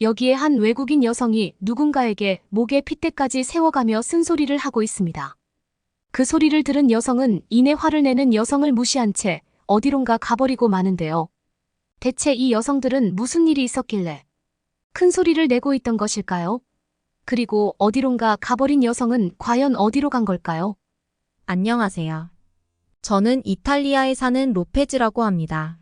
여기에 한 외국인 여성이 누군가에게 목에 핏대까지 세워가며 쓴소리를 하고 있습니다. 그 소리를 들은 여성은 이내 화를 내는 여성을 무시한 채 어디론가 가버리고 마는데요. 대체 이 여성들은 무슨 일이 있었길래 큰 소리를 내고 있던 것일까요? 그리고 어디론가 가버린 여성은 과연 어디로 간 걸까요? 안녕하세요. 저는 이탈리아에 사는 로페즈라고 합니다.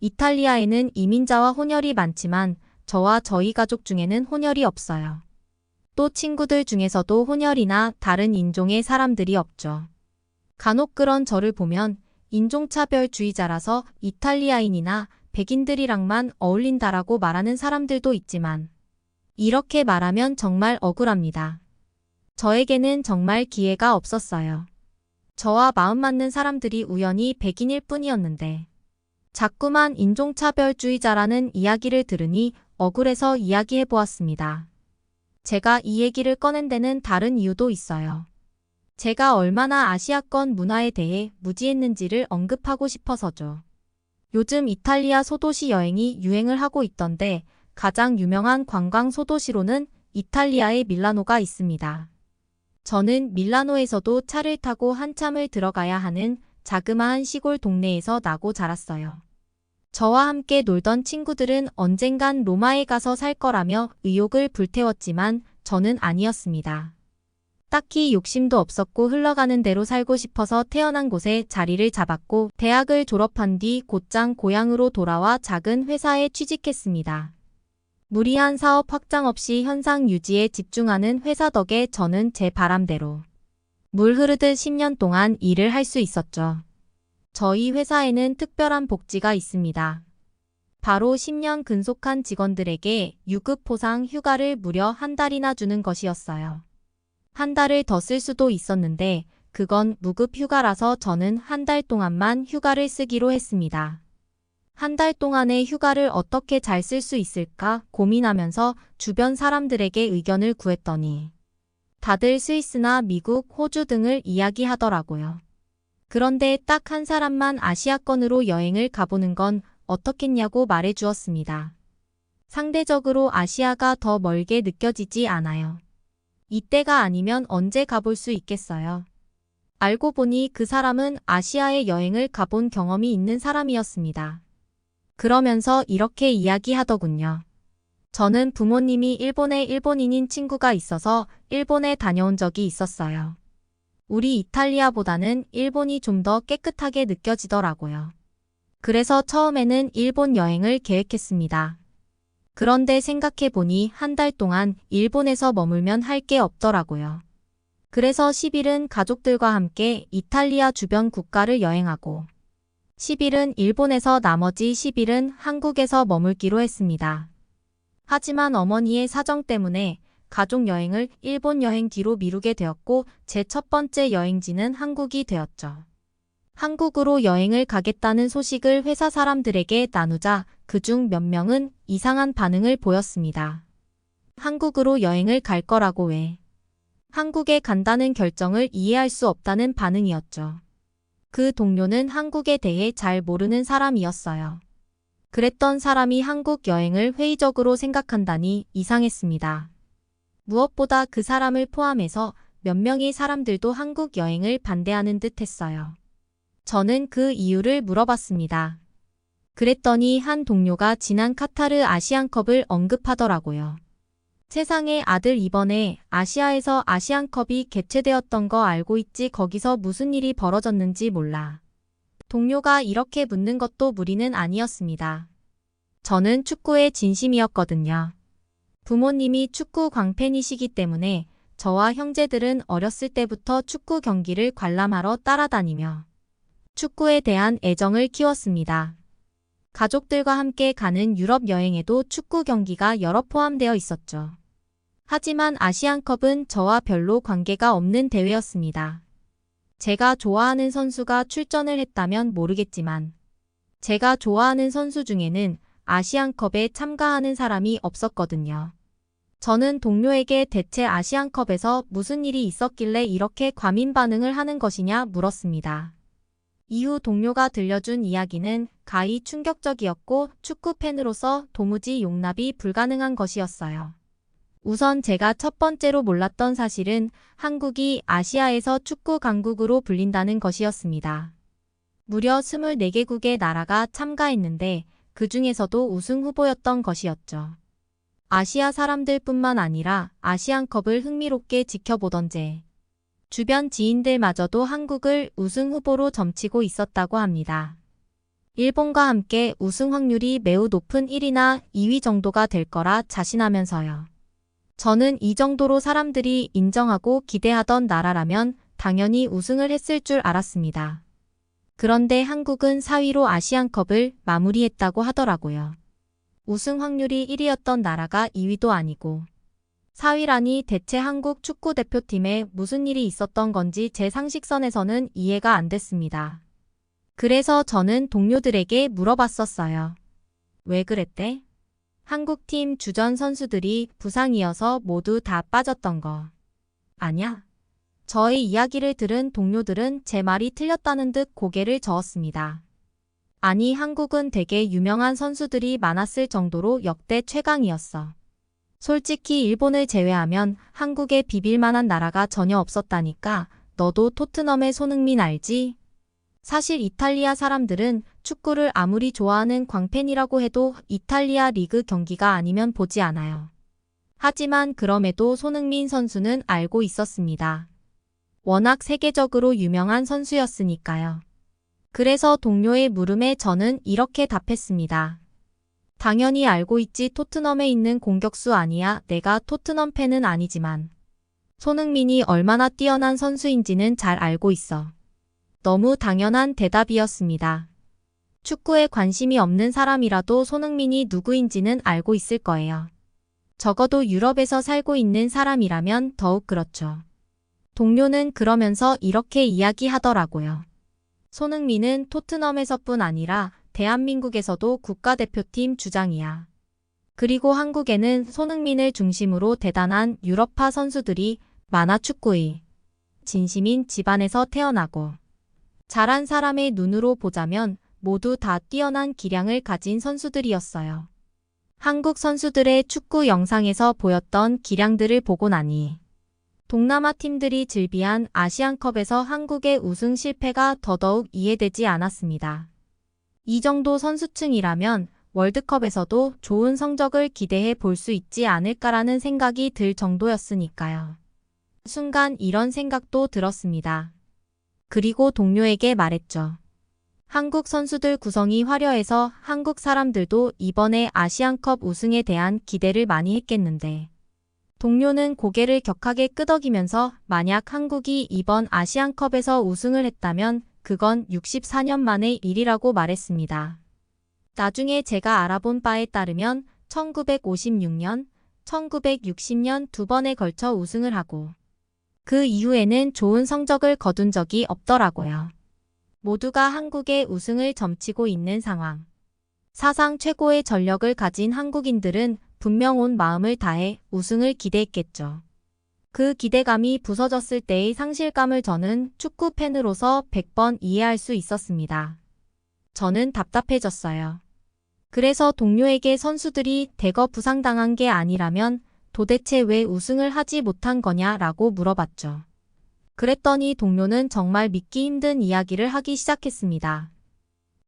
이탈리아에는 이민자와 혼혈이 많지만 저와 저희 가족 중에는 혼혈이 없어요. 또 친구들 중에서도 혼혈이나 다른 인종의 사람들이 없죠. 간혹 그런 저를 보면 인종차별주의자라서 이탈리아인이나 백인들이랑만 어울린다라고 말하는 사람들도 있지만 이렇게 말하면 정말 억울합니다. 저에게는 정말 기회가 없었어요. 저와 마음 맞는 사람들이 우연히 백인일 뿐이었는데 자꾸만 인종차별주의자라는 이야기를 들으니 억울해서 이야기해보았습니다. 제가 이 얘기를 꺼낸 데는 다른 이유도 있어요. 제가 얼마나 아시아권 문화에 대해 무지했는지를 언급하고 싶어서죠. 요즘 이탈리아 소도시 여행이 유행을 하고 있던데 가장 유명한 관광 소도시로는 이탈리아의 밀라노가 있습니다. 저는 밀라노에서도 차를 타고 한참을 들어가야 하는 자그마한 시골 동네에서 나고 자랐어요. 저와 함께 놀던 친구들은 언젠간 로마에 가서 살 거라며 의욕을 불태웠지만 저는 아니었습니다. 딱히 욕심도 없었고 흘러가는 대로 살고 싶어서 태어난 곳에 자리를 잡았고 대학을 졸업한 뒤 곧장 고향으로 돌아와 작은 회사에 취직했습니다. 무리한 사업 확장 없이 현상 유지에 집중하는 회사 덕에 저는 제 바람대로 물 흐르듯 10년 동안 일을 할 수 있었죠. 저희 회사에는 특별한 복지가 있습니다. 바로 10년 근속한 직원들에게 유급 보상 휴가를 무려 한 달이나 주는 것이었어요. 한 달을 더 쓸 수도 있었는데 그건 무급 휴가라서 저는 한 달 동안만 휴가를 쓰기로 했습니다. 한 달 동안의 휴가를 어떻게 잘 쓸 수 있을까 고민하면서 주변 사람들에게 의견을 구했더니 다들 스위스나 미국, 호주 등을 이야기하더라고요. 그런데 딱 한 사람만 아시아권으로 여행을 가보는 건 어떻겠냐고 말해주었습니다. 상대적으로 아시아가 더 멀게 느껴지지 않아요. 이때가 아니면 언제 가볼 수 있겠어요? 알고 보니 그 사람은 아시아에 여행을 가본 경험이 있는 사람이었습니다. 그러면서 이렇게 이야기하더군요. 저는 부모님이 일본에 일본인인 친구가 있어서 일본에 다녀온 적이 있었어요. 우리 이탈리아보다는 일본이 좀 더 깨끗하게 느껴지더라고요. 그래서 처음에는 일본 여행을 계획했습니다. 그런데 생각해보니 한 달 동안 일본에서 머물면 할 게 없더라고요. 그래서 10일은 가족들과 함께 이탈리아 주변 국가를 여행하고 10일은 일본에서 나머지 10일은 한국에서 머물기로 했습니다. 하지만 어머니의 사정 때문에 가족 여행을 일본 여행 뒤로 미루게 되었고 제 첫 번째 여행지는 한국이 되었죠. 한국으로 여행을 가겠다는 소식을 회사 사람들에게 나누자 그중 몇 명은 이상한 반응을 보였습니다. 한국으로 여행을 갈 거라고 왜? 한국에 간다는 결정을 이해할 수 없다는 반응이었죠. 그 동료는 한국에 대해 잘 모르는 사람이었어요. 그랬던 사람이 한국 여행을 회의적으로 생각한다니 이상했습니다. 무엇보다 그 사람을 포함해서 몇 명의 사람들도 한국 여행을 반대하는 듯 했어요. 저는 그 이유를 물어봤습니다. 그랬더니 한 동료가 지난 카타르 아시안컵을 언급하더라고요. 세상에 아들 이번에 아시아에서 아시안컵이 개최되었던 거 알고 있지 거기서 무슨 일이 벌어졌는지 몰라. 동료가 이렇게 묻는 것도 무리는 아니었습니다. 저는 축구에 진심이었거든요. 부모님이 축구 광팬이시기 때문에 저와 형제들은 어렸을 때부터 축구 경기를 관람하러 따라다니며 축구에 대한 애정을 키웠습니다. 가족들과 함께 가는 유럽 여행에도 축구 경기가 여러 포함되어 있었죠. 하지만 아시안컵은 저와 별로 관계가 없는 대회였습니다. 제가 좋아하는 선수가 출전을 했다면 모르겠지만 제가 좋아하는 선수 중에는 아시안컵에 참가하는 사람이 없었거든요. 저는 동료에게 대체 아시안컵에서 무슨 일이 있었길래 이렇게 과민 반응을 하는 것이냐 물었습니다. 이후 동료가 들려준 이야기는 가히 충격적이었고 축구 팬으로서 도무지 용납이 불가능한 것이었어요. 우선 제가 첫 번째로 몰랐던 사실은 한국이 아시아에서 축구 강국으로 불린다는 것이었습니다. 무려 24개국의 나라가 참가했는데 그 중에서도 우승 후보였던 것이었죠. 아시아 사람들뿐만 아니라 아시안컵을 흥미롭게 지켜보던 제 주변 지인들마저도 한국을 우승 후보로 점치고 있었다고 합니다. 일본과 함께 우승 확률이 매우 높은 1위나 2위 정도가 될 거라 자신하면서요. 저는 이 정도로 사람들이 인정하고 기대하던 나라라면 당연히 우승을 했을 줄 알았습니다. 그런데 한국은 4위로 아시안컵을 마무리했다고 하더라고요. 우승 확률이 1위였던 나라가 2위도 아니고 4위라니 대체 한국 축구대표팀에 무슨 일이 있었던 건지 제 상식선에서는 이해가 안 됐습니다. 그래서 저는 동료들에게 물어봤었어요. 왜 그랬대? 한국팀 주전 선수들이 부상이어서 모두 다 빠졌던 거 아냐? 저의 이야기를 들은 동료들은 제 말이 틀렸다는 듯 고개를 저었습니다. 아니, 한국은 되게 유명한 선수들이 많았을 정도로 역대 최강이었어. 솔직히 일본을 제외하면 한국에 비빌만한 나라가 전혀 없었다니까. 너도 토트넘의 손흥민 알지? 사실 이탈리아 사람들은 축구를 아무리 좋아하는 광팬이라고 해도 이탈리아 리그 경기가 아니면 보지 않아요. 하지만 그럼에도 손흥민 선수는 알고 있었습니다. 워낙 세계적으로 유명한 선수였으니까요. 그래서 동료의 물음에 저는 이렇게 답했습니다. 당연히 알고 있지. 토트넘에 있는 공격수 아니야. 내가 토트넘 팬은 아니지만 손흥민이 얼마나 뛰어난 선수인지는 잘 알고 있어. 너무 당연한 대답이었습니다. 축구에 관심이 없는 사람이라도 손흥민이 누구인지는 알고 있을 거예요. 적어도 유럽에서 살고 있는 사람이라면 더욱 그렇죠. 동료는 그러면서 이렇게 이야기하더라고요. 손흥민은 토트넘에서뿐 아니라 대한민국에서도 국가대표팀 주장이야. 그리고 한국에는 손흥민을 중심으로 대단한 유럽파 선수들이 많아. 축구의 진심인 집안에서 태어나고 잘한 사람의 눈으로 보자면 모두 다 뛰어난 기량을 가진 선수들이었어요. 한국 선수들의 축구 영상에서 보였던 기량들을 보고 나니 동남아 팀들이 즐비한 아시안컵에서 한국의 우승 실패가 더더욱 이해되지 않았습니다. 이 정도 선수층이라면 월드컵에서도 좋은 성적을 기대해 볼 수 있지 않을까라는 생각이 들 정도였으니까요. 순간 이런 생각도 들었습니다. 그리고 동료에게 말했죠. 한국 선수들 구성이 화려해서 한국 사람들도 이번에 아시안컵 우승에 대한 기대를 많이 했겠는데. 동료는 고개를 격하게 끄덕이면서 만약 한국이 이번 아시안컵에서 우승을 했다면 그건 64년 만의 일이라고 말했습니다. 나중에 제가 알아본 바에 따르면 1956년, 1960년 두 번에 걸쳐 우승을 하고 그 이후에는 좋은 성적을 거둔 적이 없더라고요. 모두가 한국의 우승을 점치고 있는 상황. 사상 최고의 전력을 가진 한국인들은 분명 온 마음을 다해 우승을 기대했겠죠. 그 기대감이 부서졌을 때의 상실감을 저는 축구 팬으로서 100번 이해할 수 있었습니다. 저는 답답해졌어요. 그래서 동료에게 선수들이 대거 부상당한 게 아니라면 도대체 왜 우승을 하지 못한 거냐라고 물어봤죠. 그랬더니 동료는 정말 믿기 힘든 이야기를 하기 시작했습니다.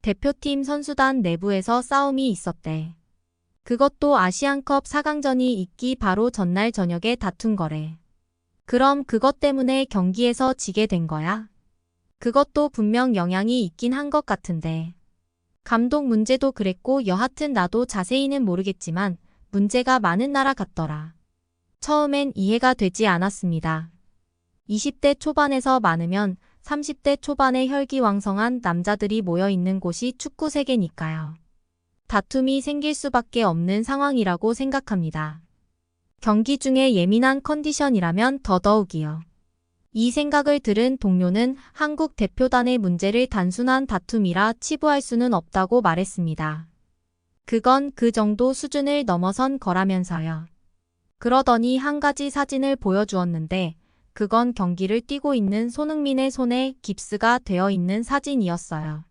대표팀 선수단 내부에서 싸움이 있었대. 그것도 아시안컵 4강전이 있기 바로 전날 저녁에 다툰 거래. 그럼 그것 때문에 경기에서 지게 된 거야? 그것도 분명 영향이 있긴 한 것 같은데. 감독 문제도 그랬고 여하튼 나도 자세히는 모르겠지만 문제가 많은 나라 같더라. 처음엔 이해가 되지 않았습니다. 20대 초반에서 많으면 30대 초반에 혈기왕성한 남자들이 모여있는 곳이 축구 세계니까요. 다툼이 생길 수밖에 없는 상황이라고 생각합니다. 경기 중에 예민한 컨디션이라면 더더욱이요. 이 생각을 들은 동료는 한국 대표단의 문제를 단순한 다툼이라 치부할 수는 없다고 말했습니다. 그건 그 정도 수준을 넘어선 거라면서요. 그러더니 한 가지 사진을 보여주었는데 그건 경기를 뛰고 있는 손흥민의 손에 깁스가 되어 있는 사진이었어요.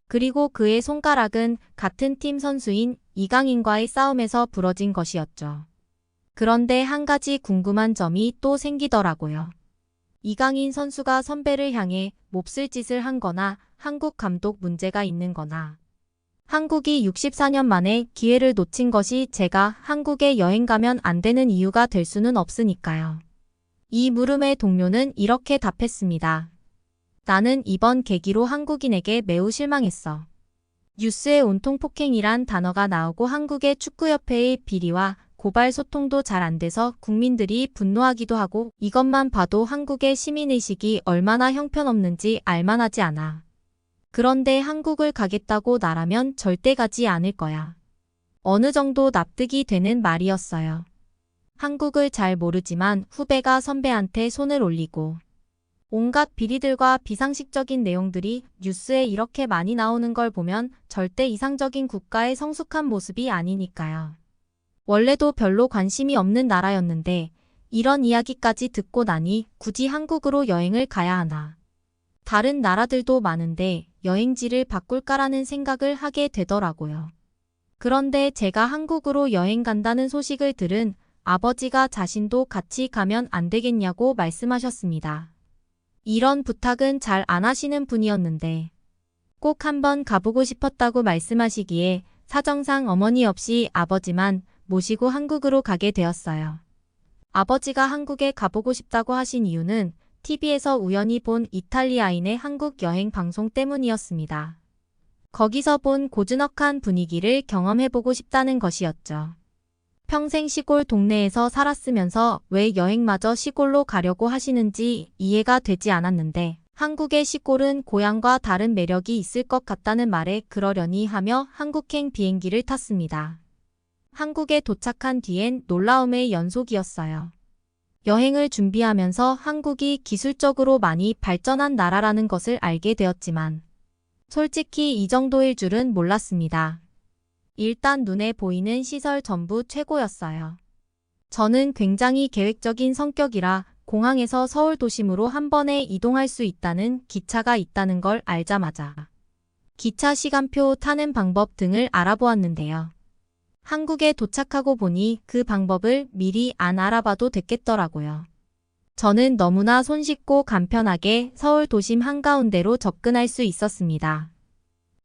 그리고 그의 손가락은 같은 팀 선수인 이강인과의 싸움에서 부러진 것이었죠. 그런데 한 가지 궁금한 점이 또 생기더라고요. 이강인 선수가 선배를 향해 몹쓸 짓을 한 거나 한국 감독 문제가 있는 거나 한국이 64년 만에 기회를 놓친 것이 제가 한국에 여행 가면 안 되는 이유가 될 수는 없으니까요. 이 물음의 동료는 이렇게 답했습니다. 나는 이번 계기로 한국인에게 매우 실망했어. 뉴스에 온통 폭행이란 단어가 나오고 한국의 축구협회의 비리와 고발 소통도 잘 안 돼서 국민들이 분노하기도 하고 이것만 봐도 한국의 시민의식이 얼마나 형편없는지 알만하지 않아. 그런데 한국을 가겠다고 나라면 절대 가지 않을 거야. 어느 정도 납득이 되는 말이었어요. 한국을 잘 모르지만 후배가 선배한테 손을 올리고 온갖 비리들과 비상식적인 내용들이 뉴스에 이렇게 많이 나오는 걸 보면 절대 이상적인 국가의 성숙한 모습이 아니니까요. 원래도 별로 관심이 없는 나라였는데 이런 이야기까지 듣고 나니 굳이 한국으로 여행을 가야 하나. 다른 나라들도 많은데 여행지를 바꿀까라는 생각을 하게 되더라고요. 그런데 제가 한국으로 여행 간다는 소식을 들은 아버지가 자신도 같이 가면 안 되겠냐고 말씀하셨습니다. 이런 부탁은 잘 안 하시는 분이었는데 꼭 한번 가보고 싶었다고 말씀하시기에 사정상 어머니 없이 아버지만 모시고 한국으로 가게 되었어요. 아버지가 한국에 가보고 싶다고 하신 이유는 TV에서 우연히 본 이탈리아인의 한국 여행 방송 때문이었습니다. 거기서 본 고즈넉한 분위기를 경험해보고 싶다는 것이었죠. 평생 시골 동네에서 살았으면서 왜 여행마저 시골로 가려고 하시는지 이해가 되지 않았는데 한국의 시골은 고향과 다른 매력이 있을 것 같다는 말에 그러려니 하며 한국행 비행기를 탔습니다. 한국에 도착한 뒤엔 놀라움의 연속이었어요. 여행을 준비하면서 한국이 기술적으로 많이 발전한 나라라는 것을 알게 되었지만 솔직히 이 정도일 줄은 몰랐습니다. 일단 눈에 보이는 시설 전부 최고였어요. 저는 굉장히 계획적인 성격이라 공항에서 서울 도심으로 한 번에 이동할 수 있다는 기차가 있다는 걸 알자마자 기차 시간표 타는 방법 등을 알아보았는데요. 한국에 도착하고 보니 그 방법을 미리 안 알아봐도 됐겠더라고요. 저는 너무나 손쉽고 간편하게 서울 도심 한가운데로 접근할 수 있었습니다.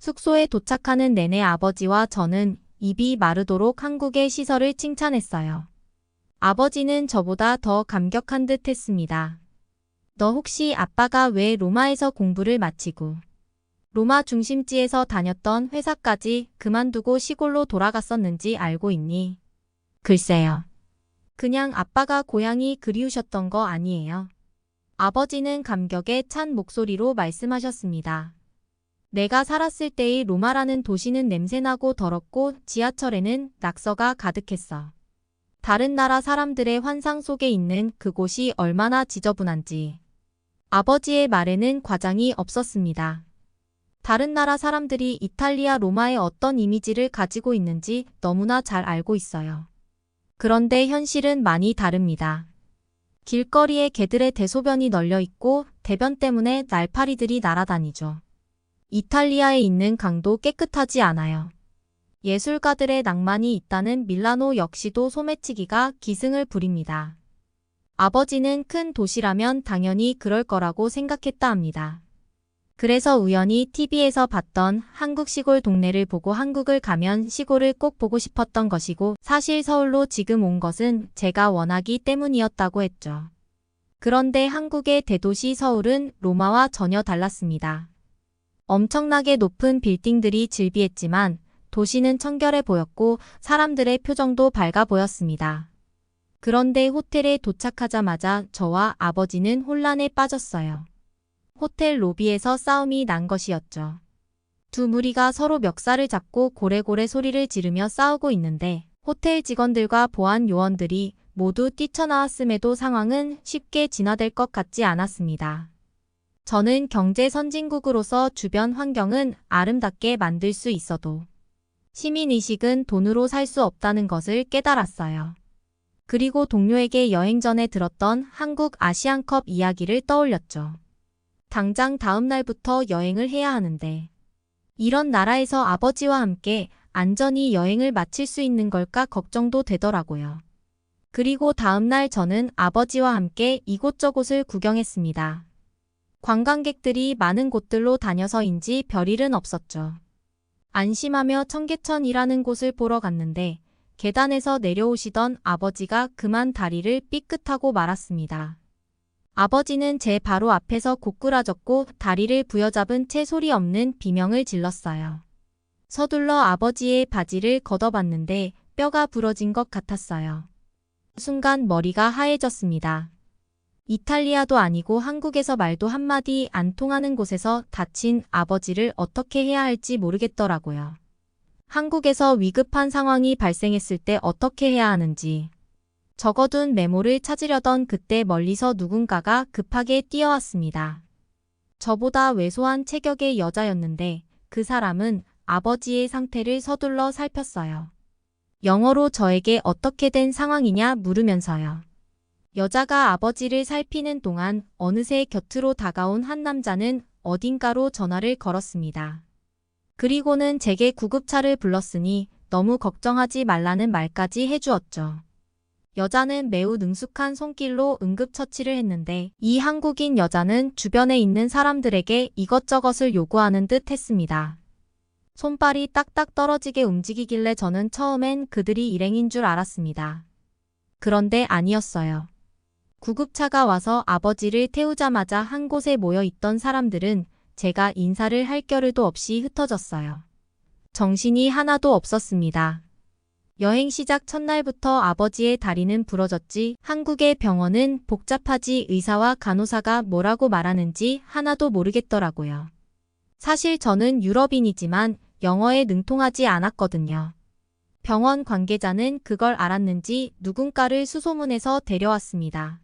숙소에 도착하는 내내 아버지와 저는 입이 마르도록 한국의 시설을 칭찬했어요. 아버지는 저보다 더 감격한 듯 했습니다. 너 혹시 아빠가 왜 로마에서 공부를 마치고 로마 중심지에서 다녔던 회사까지 그만두고 시골로 돌아갔었는지 알고 있니? 글쎄요. 그냥 아빠가 고향이 그리우셨던 거 아니에요? 아버지는 감격에 찬 목소리로 말씀하셨습니다. 내가 살았을 때의 로마라는 도시는 냄새나고 더럽고 지하철에는 낙서가 가득했어. 다른 나라 사람들의 환상 속에 있는 그곳이 얼마나 지저분한지. 아버지의 말에는 과장이 없었습니다. 다른 나라 사람들이 이탈리아 로마의 어떤 이미지를 가지고 있는지 너무나 잘 알고 있어요. 그런데 현실은 많이 다릅니다. 길거리에 개들의 대소변이 널려 있고 대변 때문에 날파리들이 날아다니죠. 이탈리아에 있는 강도 깨끗하지 않아요. 예술가들의 낭만이 있다는 밀라노 역시도 소매치기가 기승을 부립니다. 아버지는 큰 도시라면 당연히 그럴 거라고 생각했다 합니다. 그래서 우연히 TV에서 봤던 한국 시골 동네를 보고 한국을 가면 시골을 꼭 보고 싶었던 것이고 사실 서울로 지금 온 것은 제가 원하기 때문이었다고 했죠. 그런데 한국의 대도시 서울은 로마와 전혀 달랐습니다. 엄청나게 높은 빌딩들이 즐비했지만 도시는 청결해 보였고 사람들의 표정도 밝아 보였습니다. 그런데 호텔에 도착하자마자 저와 아버지는 혼란에 빠졌어요. 호텔 로비에서 싸움이 난 것이었죠. 두 무리가 서로 멱살을 잡고 고래고래 소리를 지르며 싸우고 있는데 호텔 직원들과 보안 요원들이 모두 뛰쳐나왔음에도 상황은 쉽게 진화될 것 같지 않았습니다. 저는 경제 선진국으로서 주변 환경은 아름답게 만들 수 있어도 시민의식은 돈으로 살 수 없다는 것을 깨달았어요. 그리고 동료에게 여행 전에 들었던 한국 아시안컵 이야기를 떠올렸죠. 당장 다음 날부터 여행을 해야 하는데 이런 나라에서 아버지와 함께 안전히 여행을 마칠 수 있는 걸까 걱정도 되더라고요. 그리고 다음 날 저는 아버지와 함께 이곳저곳을 구경했습니다. 관광객들이 많은 곳들로 다녀서인지 별일은 없었죠. 안심하며 청계천이라는 곳을 보러 갔는데 계단에서 내려오시던 아버지가 그만 다리를 삐끗하고 말았습니다. 아버지는 제 바로 앞에서 고꾸라졌고 다리를 부여잡은 채 소리 없는 비명을 질렀어요. 서둘러 아버지의 바지를 걷어봤는데 뼈가 부러진 것 같았어요. 순간 머리가 하얘졌습니다. 이탈리아도 아니고 한국에서 말도 한마디 안 통하는 곳에서 다친 아버지를 어떻게 해야 할지 모르겠더라고요. 한국에서 위급한 상황이 발생했을 때 어떻게 해야 하는지. 적어둔 메모를 찾으려던 그때 멀리서 누군가가 급하게 뛰어왔습니다. 저보다 왜소한 체격의 여자였는데 그 사람은 아버지의 상태를 서둘러 살폈어요. 영어로 저에게 어떻게 된 상황이냐 물으면서요. 여자가 아버지를 살피는 동안 어느새 곁으로 다가온 한 남자는 어딘가로 전화를 걸었습니다. 그리고는 제게 구급차를 불렀으니 너무 걱정하지 말라는 말까지 해주었죠. 여자는 매우 능숙한 손길로 응급처치를 했는데 이 한국인 여자는 주변에 있는 사람들에게 이것저것을 요구하는 듯 했습니다. 손발이 딱딱 떨어지게 움직이길래 저는 처음엔 그들이 일행인 줄 알았습니다. 그런데 아니었어요. 구급차가 와서 아버지를 태우자마자 한 곳에 모여 있던 사람들은 제가 인사를 할 겨를도 없이 흩어졌어요. 정신이 하나도 없었습니다. 여행 시작 첫날부터 아버지의 다리는 부러졌지 한국의 병원은 복잡하지 의사와 간호사가 뭐라고 말하는지 하나도 모르겠더라고요. 사실 저는 유럽인이지만 영어에 능통하지 않았거든요. 병원 관계자는 그걸 알았는지 누군가를 수소문해서 데려왔습니다.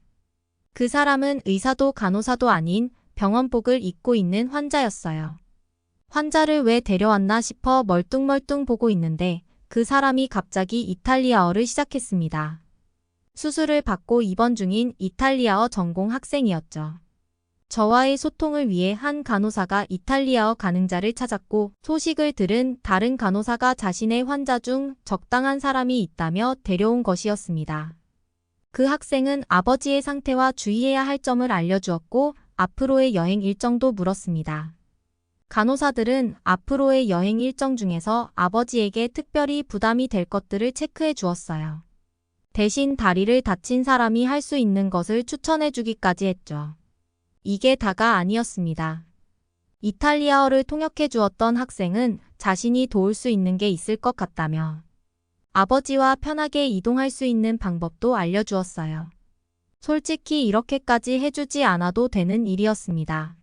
그 사람은 의사도 간호사도 아닌 병원복을 입고 있는 환자였어요. 환자를 왜 데려왔나 싶어 멀뚱멀뚱 보고 있는데 그 사람이 갑자기 이탈리아어를 시작했습니다. 수술을 받고 입원 중인 이탈리아어 전공 학생이었죠. 저와의 소통을 위해 한 간호사가 이탈리아어 가능자를 찾았고 소식을 들은 다른 간호사가 자신의 환자 중 적당한 사람이 있다며 데려온 것이었습니다. 그 학생은 아버지의 상태와 주의해야 할 점을 알려주었고 앞으로의 여행 일정도 물었습니다. 간호사들은 앞으로의 여행 일정 중에서 아버지에게 특별히 부담이 될 것들을 체크해 주었어요. 대신 다리를 다친 사람이 할 수 있는 것을 추천해 주기까지 했죠. 이게 다가 아니었습니다. 이탈리아어를 통역해 주었던 학생은 자신이 도울 수 있는 게 있을 것 같다며 아버지와 편하게 이동할 수 있는 방법도 알려주었어요. 솔직히 이렇게까지 해주지 않아도 되는 일이었습니다.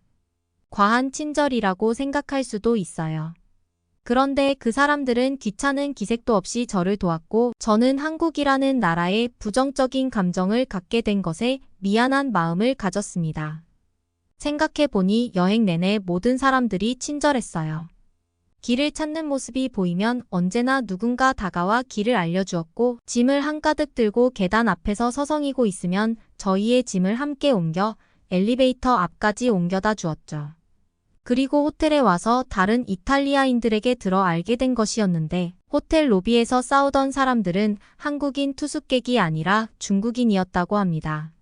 과한 친절이라고 생각할 수도 있어요. 그런데 그 사람들은 귀찮은 기색도 없이 저를 도왔고 저는 한국이라는 나라에 부정적인 감정을 갖게 된 것에 미안한 마음을 가졌습니다. 생각해보니 여행 내내 모든 사람들이 친절했어요. 길을 찾는 모습이 보이면 언제나 누군가 다가와 길을 알려주었고 짐을 한가득 들고 계단 앞에서 서성이고 있으면 저희의 짐을 함께 옮겨 엘리베이터 앞까지 옮겨다 주었죠. 그리고 호텔에 와서 다른 이탈리아인들에게 들어 알게 된 것이었는데 호텔 로비에서 싸우던 사람들은 한국인 투숙객이 아니라 중국인이었다고 합니다.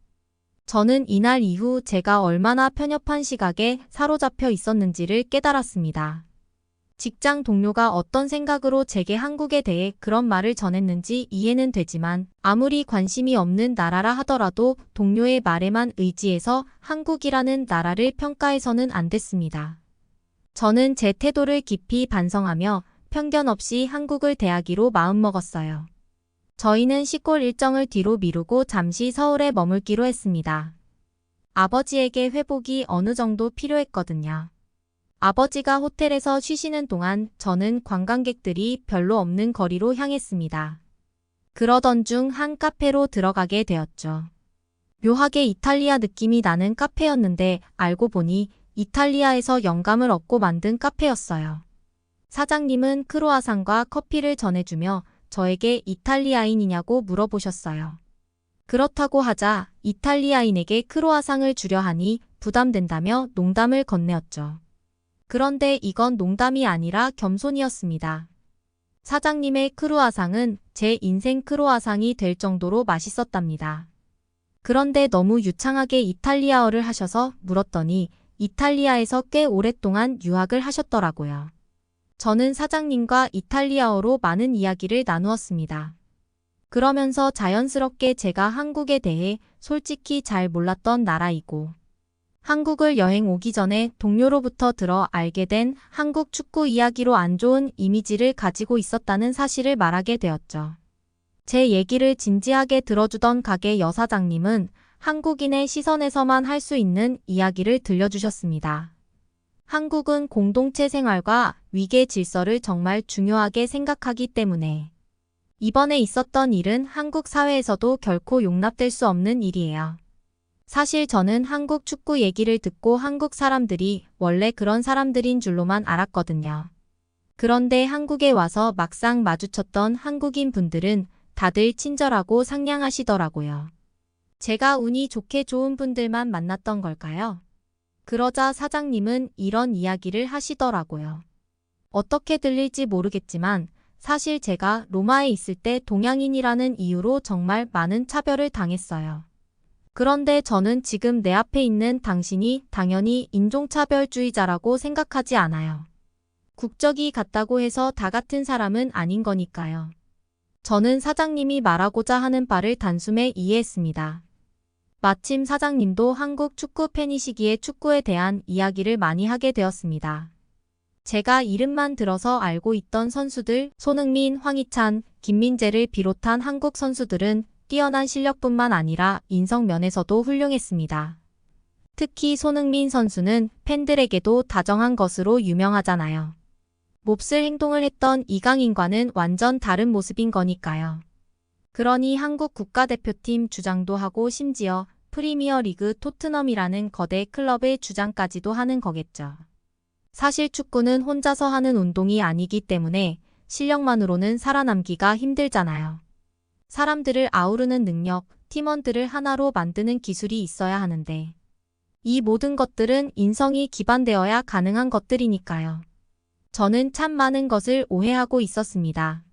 저는 이날 이후 제가 얼마나 편협한 시각에 사로잡혀 있었는지를 깨달았습니다. 직장 동료가 어떤 생각으로 제게 한국에 대해 그런 말을 전했는지 이해는 되지만 아무리 관심이 없는 나라라 하더라도 동료의 말에만 의지해서 한국이라는 나라를 평가해서는 안 됐습니다. 저는 제 태도를 깊이 반성하며 편견 없이 한국을 대하기로 마음먹었어요. 저희는 시골 일정을 뒤로 미루고 잠시 서울에 머물기로 했습니다. 아버지에게 회복이 어느 정도 필요했거든요. 아버지가 호텔에서 쉬시는 동안 저는 관광객들이 별로 없는 거리로 향했습니다. 그러던 중 한 카페로 들어가게 되었죠. 묘하게 이탈리아 느낌이 나는 카페였는데 알고 보니 이탈리아에서 영감을 얻고 만든 카페였어요. 사장님은 크로아상과 커피를 전해주며 저에게 이탈리아인이냐고 물어보셨어요. 그렇다고 하자 이탈리아인에게 크로아상을 주려 하니 부담된다며 농담을 건네었죠. 그런데 이건 농담이 아니라 겸손이었습니다. 사장님의 크루아상은 제 인생 크로아상이 될 정도로 맛있었답니다. 그런데 너무 유창하게 이탈리아어를 하셔서 물었더니 이탈리아에서 꽤 오랫동안 유학을 하셨더라고요. 저는 사장님과 이탈리아어로 많은 이야기를 나누었습니다. 그러면서 자연스럽게 제가 한국에 대해 솔직히 잘 몰랐던 나라이고 한국을 여행 오기 전에 동료로부터 들어 알게 된 한국 축구 이야기로 안 좋은 이미지를 가지고 있었다는 사실을 말하게 되었죠. 제 얘기를 진지하게 들어주던 가게 여사장님은 한국인의 시선에서만 할 수 있는 이야기를 들려주셨습니다. 한국은 공동체 생활과 위계 질서를 정말 중요하게 생각하기 때문에 이번에 있었던 일은 한국 사회에서도 결코 용납될 수 없는 일이에요. 사실 저는 한국 축구 얘기를 듣고 한국 사람들이 원래 그런 사람들인 줄로만 알았거든요. 그런데 한국에 와서 막상 마주쳤던 한국인 분들은 다들 친절하고 상냥하시더라고요. 제가 운이 좋게 좋은 분들만 만났던 걸까요? 그러자 사장님은 이런 이야기를 하시더라고요. 어떻게 들릴지 모르겠지만 사실 제가 로마에 있을 때 동양인이라는 이유로 정말 많은 차별을 당했어요. 그런데 저는 지금 내 앞에 있는 당신이 당연히 인종차별주의자라고 생각하지 않아요. 국적이 같다고 해서 다 같은 사람은 아닌 거니까요. 저는 사장님이 말하고자 하는 바를 단숨에 이해했습니다. 마침 사장님도 한국 축구 팬이시기에 축구에 대한 이야기를 많이 하게 되었습니다. 제가 이름만 들어서 알고 있던 선수들 손흥민, 황희찬, 김민재를 비롯한 한국 선수들은 뛰어난 실력뿐만 아니라 인성 면에서도 훌륭했습니다. 특히 손흥민 선수는 팬들에게도 다정한 것으로 유명하잖아요. 몹쓸 행동을 했던 이강인과는 완전 다른 모습인 거니까요. 그러니 한국 국가대표팀 주장도 하고 심지어 프리미어리그 토트넘이라는 거대 클럽의 주장까지도 하는 거겠죠. 사실 축구는 혼자서 하는 운동이 아니기 때문에 실력만으로는 살아남기가 힘들잖아요. 사람들을 아우르는 능력, 팀원들을 하나로 만드는 기술이 있어야 하는데 이 모든 것들은 인성이 기반되어야 가능한 것들이니까요. 저는 참 많은 것을 오해하고 있었습니다.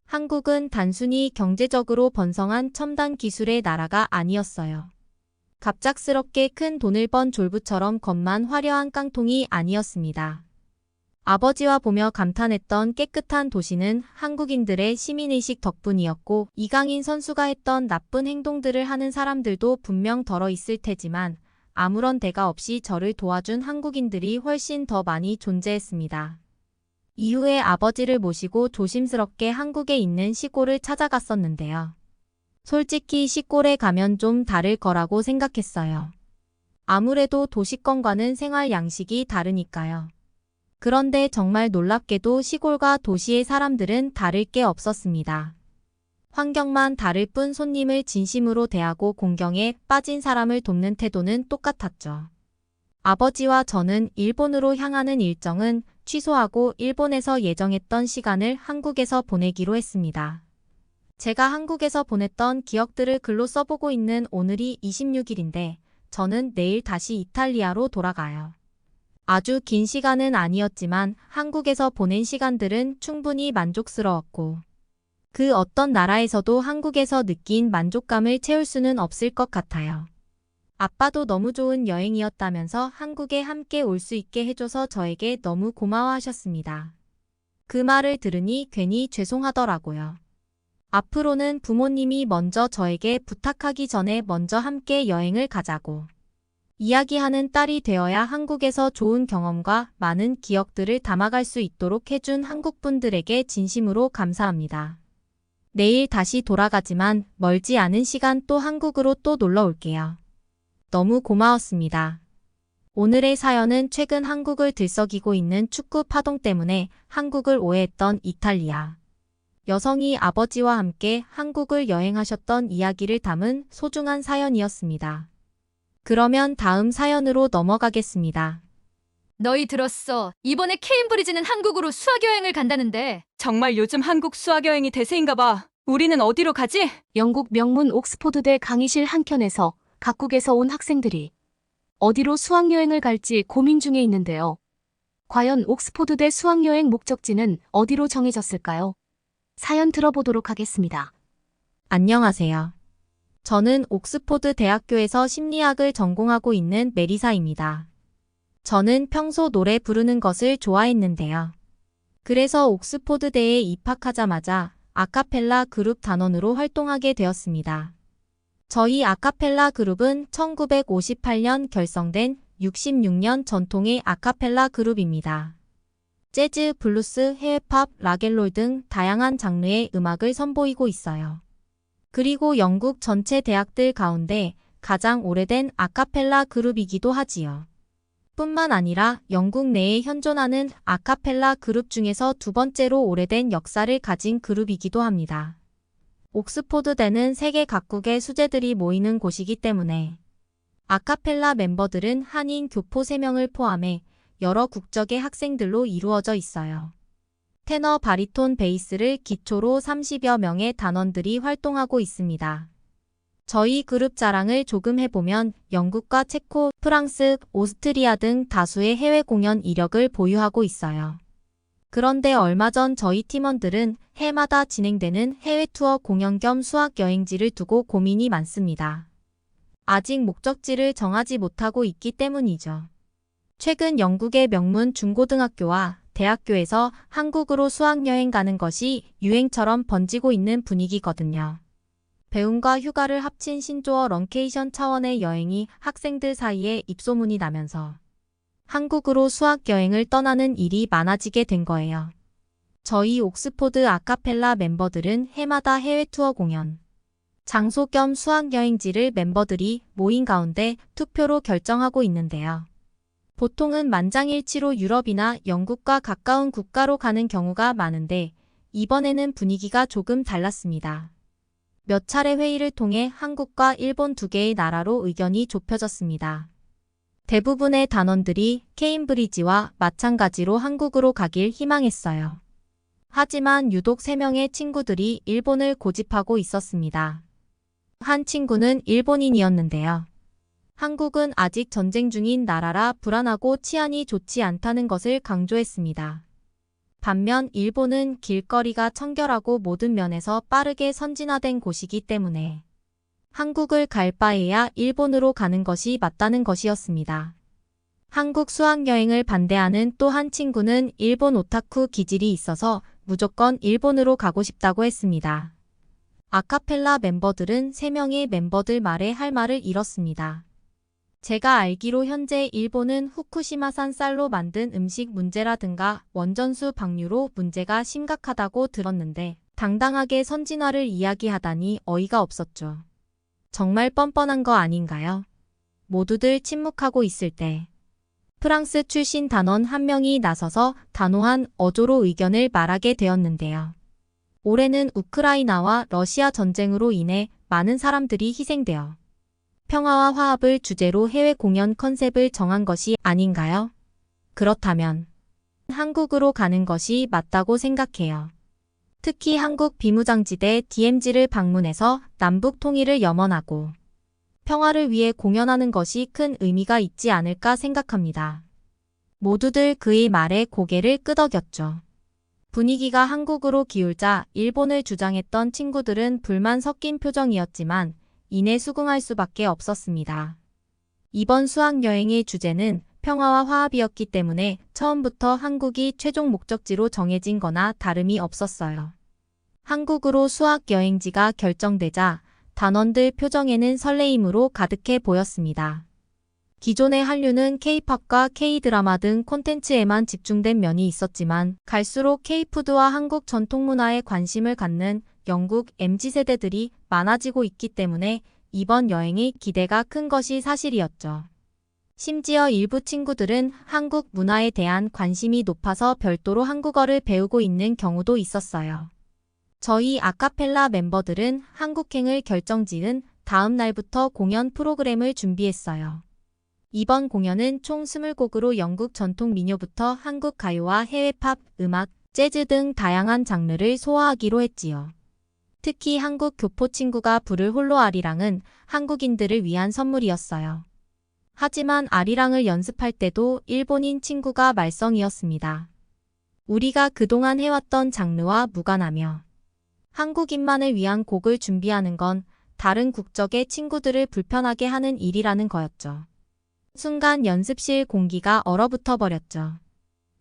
한국은 단순히 경제적으로 번성한 첨단 기술의 나라가 아니었어요. 갑작스럽게 큰 돈을 번 졸부처럼 겉만 화려한 깡통이 아니었습니다. 아버지와 보며 감탄했던 깨끗한 도시는 한국인들의 시민의식 덕분이었고 이강인 선수가 했던 나쁜 행동들을 하는 사람들도 분명 덜어 있을 테지만 아무런 대가 없이 저를 도와준 한국인들이 훨씬 더 많이 존재했습니다. 이후에 아버지를 모시고 조심스럽게 한국에 있는 시골을 찾아갔었는데요. 솔직히 시골에 가면 좀 다를 거라고 생각했어요. 아무래도 도시권과는 생활 양식이 다르니까요. 그런데 정말 놀랍게도 시골과 도시의 사람들은 다를 게 없었습니다. 환경만 다를 뿐 손님을 진심으로 대하고 공경에 빠진 사람을 돕는 태도는 똑같았죠. 아버지와 저는 일본으로 향하는 일정은 취소하고 일본에서 예정했던 시간을 한국에서 보내기로 했습니다. 제가 한국에서 보냈던 기억들을 글로 써보고 있는 오늘이 26일인데 저는 내일 다시 이탈리아로 돌아가요. 아주 긴 시간은 아니었지만 한국에서 보낸 시간들은 충분히 만족스러웠고 그 어떤 나라에서도 한국에서 느낀 만족감을 채울 수는 없을 것 같아요. 아빠도 너무 좋은 여행이었다면서 한국에 함께 올 수 있게 해줘서 저에게 너무 고마워하셨습니다. 그 말을 들으니 괜히 죄송하더라고요. 앞으로는 부모님이 먼저 저에게 부탁하기 전에 먼저 함께 여행을 가자고 이야기하는 딸이 되어야 한국에서 좋은 경험과 많은 기억들을 담아갈 수 있도록 해준 한국분들에게 진심으로 감사합니다. 내일 다시 돌아가지만 멀지 않은 시간 또 한국으로 또 놀러 올게요. 너무 고마웠습니다. 오늘의 사연은 최근 한국을 들썩이고 있는 축구 파동 때문에 한국을 오해했던 이탈리아 여성이 아버지와 함께 한국을 여행하셨던 이야기를 담은 소중한 사연이었습니다. 그러면 다음 사연으로 넘어가겠습니다. 너희 들었어. 이번에 케임브리지는 한국으로 수학여행을 간다는데. 정말 요즘 한국 수학여행이 대세인가 봐. 우리는 어디로 가지? 영국 명문 옥스포드대 강의실 한켠에서 각국에서 온 학생들이 어디로 수학여행을 갈지 고민 중에 있는데요. 과연 옥스포드대 수학여행 목적지는 어디로 정해졌을까요? 사연 들어보도록 하겠습니다. 안녕하세요. 저는 옥스포드 대학교에서 심리학을 전공하고 있는 메리사입니다. 저는 평소 노래 부르는 것을 좋아했는데요. 그래서 옥스포드대에 입학하자마자 아카펠라 그룹 단원으로 활동하게 되었습니다. 저희 아카펠라 그룹은 1958년 결성된 66년 전통의 아카펠라 그룹입니다. 재즈, 블루스, 해외팝, 락앤롤 등 다양한 장르의 음악을 선보이고 있어요. 그리고 영국 전체 대학들 가운데 가장 오래된 아카펠라 그룹이기도 하지요. 뿐만 아니라 영국 내에 현존하는 아카펠라 그룹 중에서 두 번째로 오래된 역사를 가진 그룹이기도 합니다. 옥스포드대는 세계 각국의 수재들이 모이는 곳이기 때문에 아카펠라 멤버들은 한인 교포 3명을 포함해 여러 국적의 학생들로 이루어져 있어요. 테너, 바리톤, 베이스를 기초로 30여 명의 단원들이 활동하고 있습니다. 저희 그룹 자랑을 조금 해보면 영국과 체코, 프랑스, 오스트리아 등 다수의 해외 공연 이력을 보유하고 있어요. 그런데 얼마 전 저희 팀원들은 해마다 진행되는 해외 투어 공연 겸 수학 여행지를 두고 고민이 많습니다. 아직 목적지를 정하지 못하고 있기 때문이죠. 최근 영국의 명문 중고등학교와 대학교에서 한국으로 수학여행 가는 것이 유행처럼 번지고 있는 분위기거든요. 배움과 휴가를 합친 신조어 런케이션 차원의 여행이 학생들 사이에 입소문이 나면서 한국으로 수학여행을 떠나는 일이 많아지게 된 거예요. 저희 옥스포드 아카펠라 멤버들은 해마다 해외 투어 공연, 장소 겸 수학여행지를 멤버들이 모인 가운데 투표로 결정하고 있는데요. 보통은 만장일치로 유럽이나 영국과 가까운 국가로 가는 경우가 많은데 이번에는 분위기가 조금 달랐습니다. 몇 차례 회의를 통해 한국과 일본 2개의 나라로 의견이 좁혀졌습니다. 대부분의 단원들이 케임브리지와 마찬가지로 한국으로 가길 희망했어요. 하지만 유독 3명의 친구들이 일본을 고집하고 있었습니다. 한 친구는 일본인이었는데요. 한국은 아직 전쟁 중인 나라라 불안하고 치안이 좋지 않다는 것을 강조했습니다. 반면 일본은 길거리가 청결하고 모든 면에서 빠르게 선진화된 곳이기 때문에 한국을 갈 바에야 일본으로 가는 것이 맞다는 것이었습니다. 한국 수학여행을 반대하는 또 한 친구는 일본 오타쿠 기질이 있어서 무조건 일본으로 가고 싶다고 했습니다. 아카펠라 멤버들은 3명의 멤버들 말에 할 말을 잃었습니다. 제가 알기로 현재 일본은 후쿠시마산 쌀로 만든 음식 문제라든가 원전수 방류로 문제가 심각하다고 들었는데 당당하게 선진화를 이야기하다니 어이가 없었죠. 정말 뻔뻔한 거 아닌가요? 모두들 침묵하고 있을 때 프랑스 출신 단원 한 명이 나서서 단호한 어조로 의견을 말하게 되었는데요. 올해는 우크라이나와 러시아 전쟁으로 인해 많은 사람들이 희생되어 평화와 화합을 주제로 해외 공연 컨셉을 정한 것이 아닌가요? 그렇다면 한국으로 가는 것이 맞다고 생각해요. 특히 한국 비무장지대 DMZ를 방문해서 남북 통일을 염원하고 평화를 위해 공연하는 것이 큰 의미가 있지 않을까 생각합니다. 모두들 그의 말에 고개를 끄덕였죠. 분위기가 한국으로 기울자 일본을 주장했던 친구들은 불만 섞인 표정이었지만 이내 수긍할 수밖에 없었습니다. 이번 수학여행의 주제는 평화와 화합이었기 때문에 처음부터 한국이 최종 목적지로 정해진 거나 다름이 없었어요. 한국으로 수학여행지가 결정되자 단원들 표정에는 설레임으로 가득해 보였습니다. 기존의 한류는 K-팝과 K-드라마 등 콘텐츠에만 집중된 면이 있었지만 갈수록 K-푸드와 한국 전통문화에 관심을 갖는 영국 MZ세대들이 많아지고 있기 때문에 이번 여행이 기대가 큰 것이 사실이었죠. 심지어 일부 친구들은 한국 문화에 대한 관심이 높아서 별도로 한국어를 배우고 있는 경우도 있었어요. 저희 아카펠라 멤버들은 한국행을 결정지은 다음 날부터 공연 프로그램을 준비했어요. 이번 공연은 총 20곡으로 영국 전통 민요부터 한국 가요와 해외 팝, 음악, 재즈 등 다양한 장르를 소화하기로 했지요. 특히 한국 교포 친구가 부를 홀로 아리랑은 한국인들을 위한 선물이었어요. 하지만 아리랑을 연습할 때도 일본인 친구가 말썽이었습니다. 우리가 그동안 해왔던 장르와 무관하며 한국인만을 위한 곡을 준비하는 건 다른 국적의 친구들을 불편하게 하는 일이라는 거였죠. 순간 연습실 공기가 얼어붙어 버렸죠.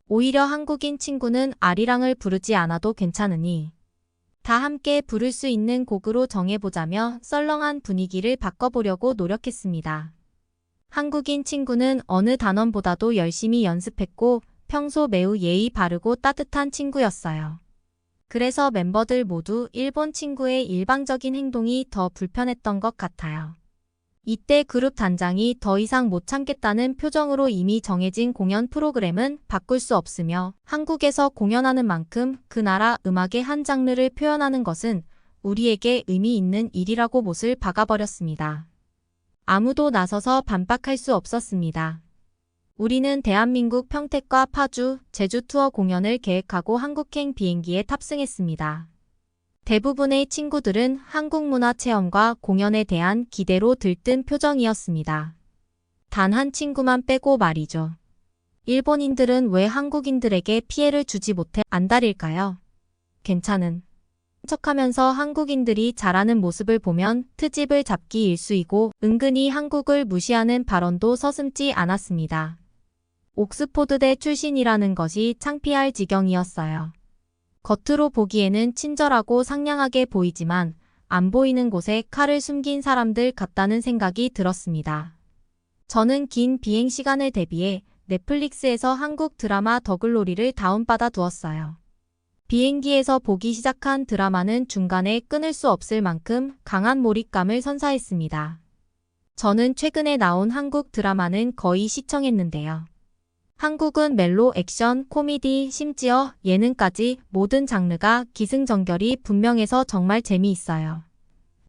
오히려 한국인 친구는 아리랑을 부르지 않아도 괜찮으니 다 함께 부를 수 있는 곡으로 정해보자며 썰렁한 분위기를 바꿔보려고 노력했습니다. 한국인 친구는 어느 단원보다도 열심히 연습했고 평소 매우 예의 바르고 따뜻한 친구였어요. 그래서 멤버들 모두 일본 친구의 일방적인 행동이 더 불편했던 것 같아요. 이때 그룹 단장이 더 이상 못 참겠다는 표정으로 이미 정해진 공연 프로그램은 바꿀 수 없으며 한국에서 공연하는 만큼 그 나라 음악의 한 장르를 표현하는 것은 우리에게 의미 있는 일이라고 못을 박아버렸습니다. 아무도 나서서 반박할 수 없었습니다. 우리는 대한민국 평택과 파주, 제주 투어 공연을 계획하고 한국행 비행기에 탑승했습니다. 대부분의 친구들은 한국 문화 체험과 공연에 대한 기대로 들뜬 표정이었습니다. 단 한 친구만 빼고 말이죠. 일본인들은 왜 한국인들에게 피해를 주지 못해 안달일까요? 괜찮은 척하면서 한국인들이 잘하는 모습을 보면 트집을 잡기 일쑤이고 은근히 한국을 무시하는 발언도 서슴지 않았습니다. 옥스포드대 출신이라는 것이 창피할 지경이었어요. 겉으로 보기에는 친절하고 상냥하게 보이지만 안 보이는 곳에 칼을 숨긴 사람들 같다는 생각이 들었습니다. 저는 긴 비행 시간을 대비해 넷플릭스에서 한국 드라마 더글로리를 다운받아 두었어요. 비행기에서 보기 시작한 드라마는 중간에 끊을 수 없을 만큼 강한 몰입감을 선사했습니다. 저는 최근에 나온 한국 드라마는 거의 시청했는데요. 한국은 멜로, 액션, 코미디, 심지어 예능까지 모든 장르가 기승전결이 분명해서 정말 재미있어요.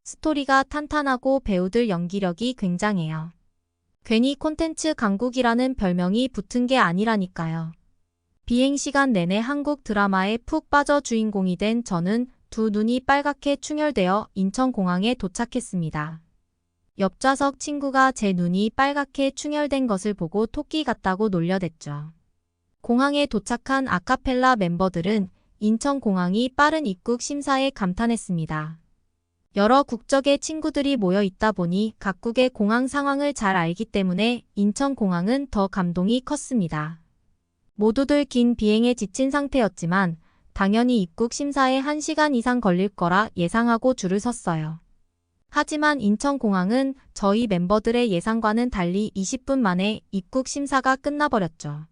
스토리가 탄탄하고 배우들 연기력이 굉장해요. 괜히 콘텐츠 강국이라는 별명이 붙은 게 아니라니까요. 비행시간 내내 한국 드라마에 푹 빠져 주인공이 된 저는 두 눈이 빨갛게 충혈되어 인천공항에 도착했습니다. 옆좌석 친구가 제 눈이 빨갛게 충혈된 것을 보고 토끼 같다고 놀려댔죠. 공항에 도착한 아카펠라 멤버들은 인천공항이 빠른 입국 심사에 감탄했습니다. 여러 국적의 친구들이 모여 있다 보니 각국의 공항 상황을 잘 알기 때문에 인천공항은 더 감동이 컸습니다. 모두들 긴 비행에 지친 상태였지만 당연히 입국 심사에 1시간 이상 걸릴 거라 예상하고 줄을 섰어요. 하지만 인천공항은 저희 멤버들의 예상과는 달리 20분 만에 입국 심사가 끝나버렸죠.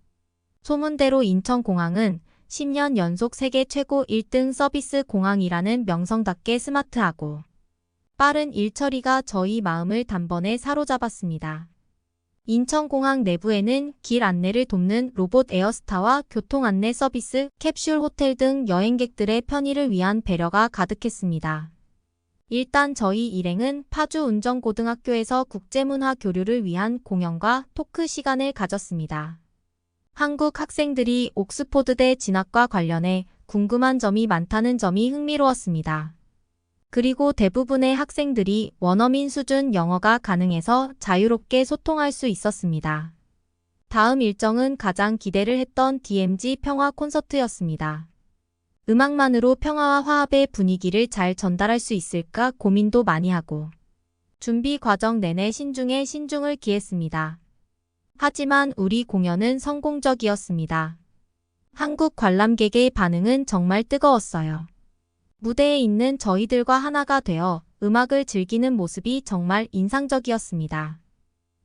소문대로 인천공항은 10년 연속 세계 최고 1등 서비스 공항이라는 명성답게 스마트하고 빠른 일처리가 저희 마음을 단번에 사로잡았습니다. 인천공항 내부에는 길 안내를 돕는 로봇 에어스타와 교통 안내 서비스, 캡슐 호텔 등 여행객들의 편의를 위한 배려가 가득했습니다. 일단 저희 일행은 파주 운정고등학교에서 국제문화 교류를 위한 공연과 토크 시간을 가졌습니다. 한국 학생들이 옥스포드대 진학과 관련해 궁금한 점이 많다는 점이 흥미로웠습니다. 그리고 대부분의 학생들이 원어민 수준 영어가 가능해서 자유롭게 소통할 수 있었습니다. 다음 일정은 가장 기대를 했던 DMZ 평화 콘서트였습니다. 음악만으로 평화와 화합의 분위기를 잘 전달할 수 있을까 고민도 많이 하고 준비 과정 내내 신중에 신중을 기했습니다. 하지만 우리 공연은 성공적이었습니다. 한국 관람객의 반응은 정말 뜨거웠어요. 무대에 있는 저희들과 하나가 되어 음악을 즐기는 모습이 정말 인상적이었습니다.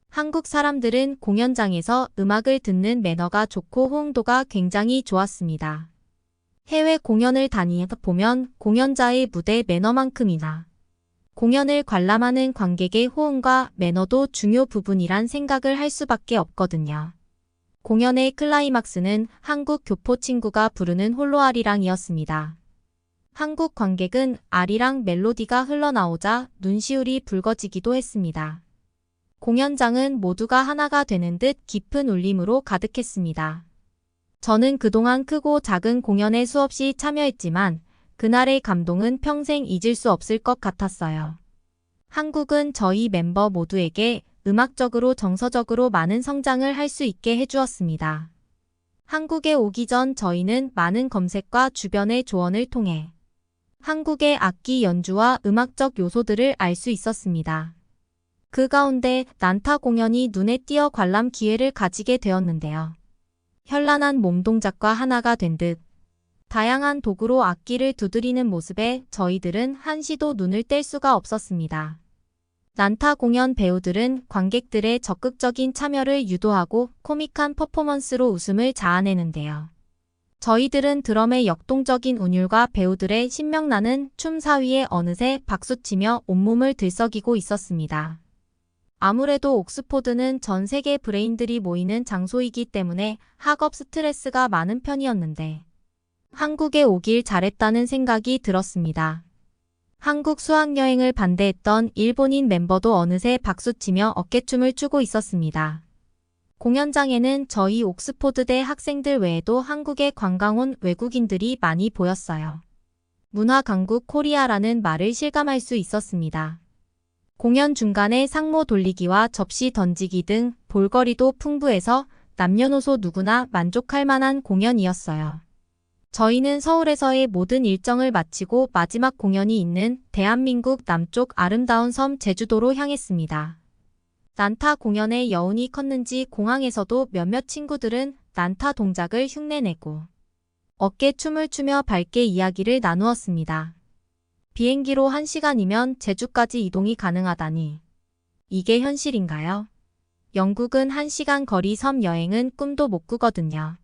한국 사람들은 공연장에서 음악을 듣는 매너가 좋고 호응도가 굉장히 좋았습니다. 해외 공연을 다니다 보면 공연자의 무대 매너만큼이나 공연을 관람하는 관객의 호응과 매너도 중요 부분이란 생각을 할 수밖에 없거든요. 공연의 클라이막스는 한국 교포 친구가 부르는 홀로 아리랑이었습니다. 한국 관객은 아리랑 멜로디가 흘러나오자 눈시울이 붉어지기도 했습니다. 공연장은 모두가 하나가 되는 듯 깊은 울림으로 가득했습니다. 저는 그동안 크고 작은 공연에 수없이 참여했지만 그날의 감동은 평생 잊을 수 없을 것 같았어요. 한국은 저희 멤버 모두에게 음악적으로 정서적으로 많은 성장을 할 수 있게 해주었습니다. 한국에 오기 전 저희는 많은 검색과 주변의 조언을 통해 한국의 악기 연주와 음악적 요소들을 알 수 있었습니다. 그 가운데 난타 공연이 눈에 띄어 관람 기회를 가지게 되었는데요. 현란한 몸 동작과 하나가 된 듯 다양한 도구로 악기를 두드리는 모습에 저희들은 한시도 눈을 뗄 수가 없었습니다. 난타 공연 배우들은 관객들의 적극적인 참여를 유도하고 코믹한 퍼포먼스로 웃음을 자아내는데요. 저희들은 드럼의 역동적인 운율과 배우들의 신명나는 춤 사이에 어느새 박수치며 온몸을 들썩이고 있었습니다. 아무래도 옥스포드는 전 세계 브레인들이 모이는 장소이기 때문에 학업 스트레스가 많은 편이었는데 한국에 오길 잘했다는 생각이 들었습니다. 한국 수학여행을 반대했던 일본인 멤버도 어느새 박수치며 어깨춤을 추고 있었습니다. 공연장에는 저희 옥스포드대 학생들 외에도 한국에 관광 온 외국인들이 많이 보였어요. 문화 강국 코리아라는 말을 실감할 수 있었습니다. 공연 중간에 상모 돌리기와 접시 던지기 등 볼거리도 풍부해서 남녀노소 누구나 만족할 만한 공연이었어요. 저희는 서울에서의 모든 일정을 마치고 마지막 공연이 있는 대한민국 남쪽 아름다운 섬 제주도로 향했습니다. 난타 공연의 여운이 컸는지 공항에서도 몇몇 친구들은 난타 동작을 흉내내고 어깨춤을 추며 밝게 이야기를 나누었습니다. 비행기로 1시간이면 제주까지 이동이 가능하다니. 이게 현실인가요? 영국은 1시간 거리 섬 여행은 꿈도 못 꾸거든요.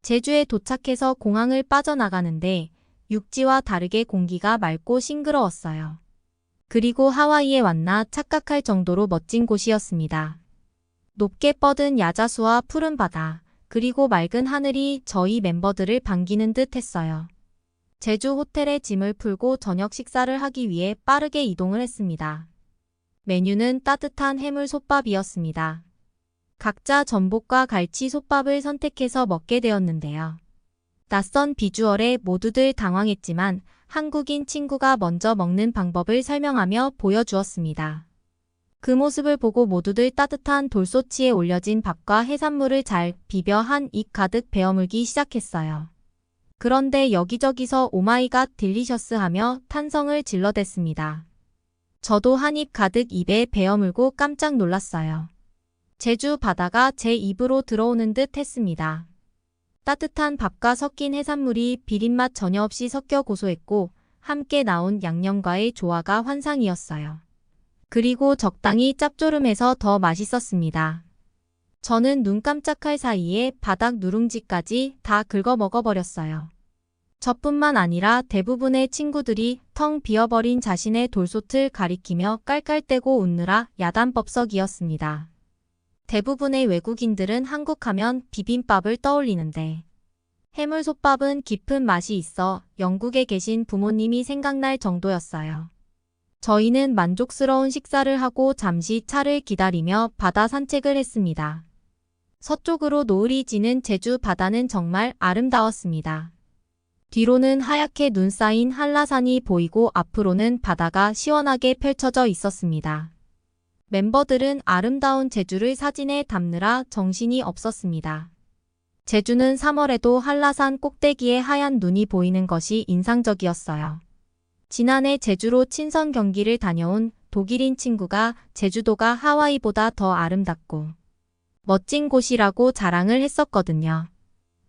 제주에 도착해서 공항을 빠져나가는데 육지와 다르게 공기가 맑고 싱그러웠어요. 그리고 하와이에 왔나 착각할 정도로 멋진 곳이었습니다. 높게 뻗은 야자수와 푸른 바다, 그리고 맑은 하늘이 저희 멤버들을 반기는 듯 했어요. 제주 호텔에 짐을 풀고 저녁 식사를 하기 위해 빠르게 이동을 했습니다. 메뉴는 따뜻한 해물솥밥이었습니다. 각자 전복과 갈치 솥밥을 선택해서 먹게 되었는데요. 낯선 비주얼에 모두들 당황했지만 한국인 친구가 먼저 먹는 방법을 설명하며 보여주었습니다. 그 모습을 보고 모두들 따뜻한 돌솥치에 올려진 밥과 해산물을 잘 비벼 한 입 가득 베어물기 시작했어요. 그런데 여기저기서 오마이갓 딜리셔스 하며 탄성을 질러댔습니다. 저도 한 입 가득 입에 베어물고 깜짝 놀랐어요. 제주 바다가 제 입으로 들어오는 듯 했습니다. 따뜻한 밥과 섞인 해산물이 비린맛 전혀 없이 섞여 고소했고 함께 나온 양념과의 조화가 환상이었어요. 그리고 적당히 짭조름해서 더 맛있었습니다. 저는 눈 깜짝할 사이에 바닥 누룽지까지 다 긁어 먹어버렸어요. 저뿐만 아니라 대부분의 친구들이 텅 비어버린 자신의 돌솥을 가리키며 깔깔대고 웃느라 야단법석이었습니다. 대부분의 외국인들은 한국하면 비빔밥을 떠올리는데 해물솥밥은 깊은 맛이 있어 영국에 계신 부모님이 생각날 정도였어요. 저희는 만족스러운 식사를 하고 잠시 차를 기다리며 바다 산책을 했습니다. 서쪽으로 노을이 지는 제주 바다는 정말 아름다웠습니다. 뒤로는 하얗게 눈 쌓인 한라산이 보이고 앞으로는 바다가 시원하게 펼쳐져 있었습니다. 멤버들은 아름다운 제주를 사진에 담느라 정신이 없었습니다. 제주는 3월에도 한라산 꼭대기에 하얀 눈이 보이는 것이 인상적이었어요. 지난해 제주로 친선 경기를 다녀온 독일인 친구가 제주도가 하와이보다 더 아름답고 멋진 곳이라고 자랑을 했었거든요.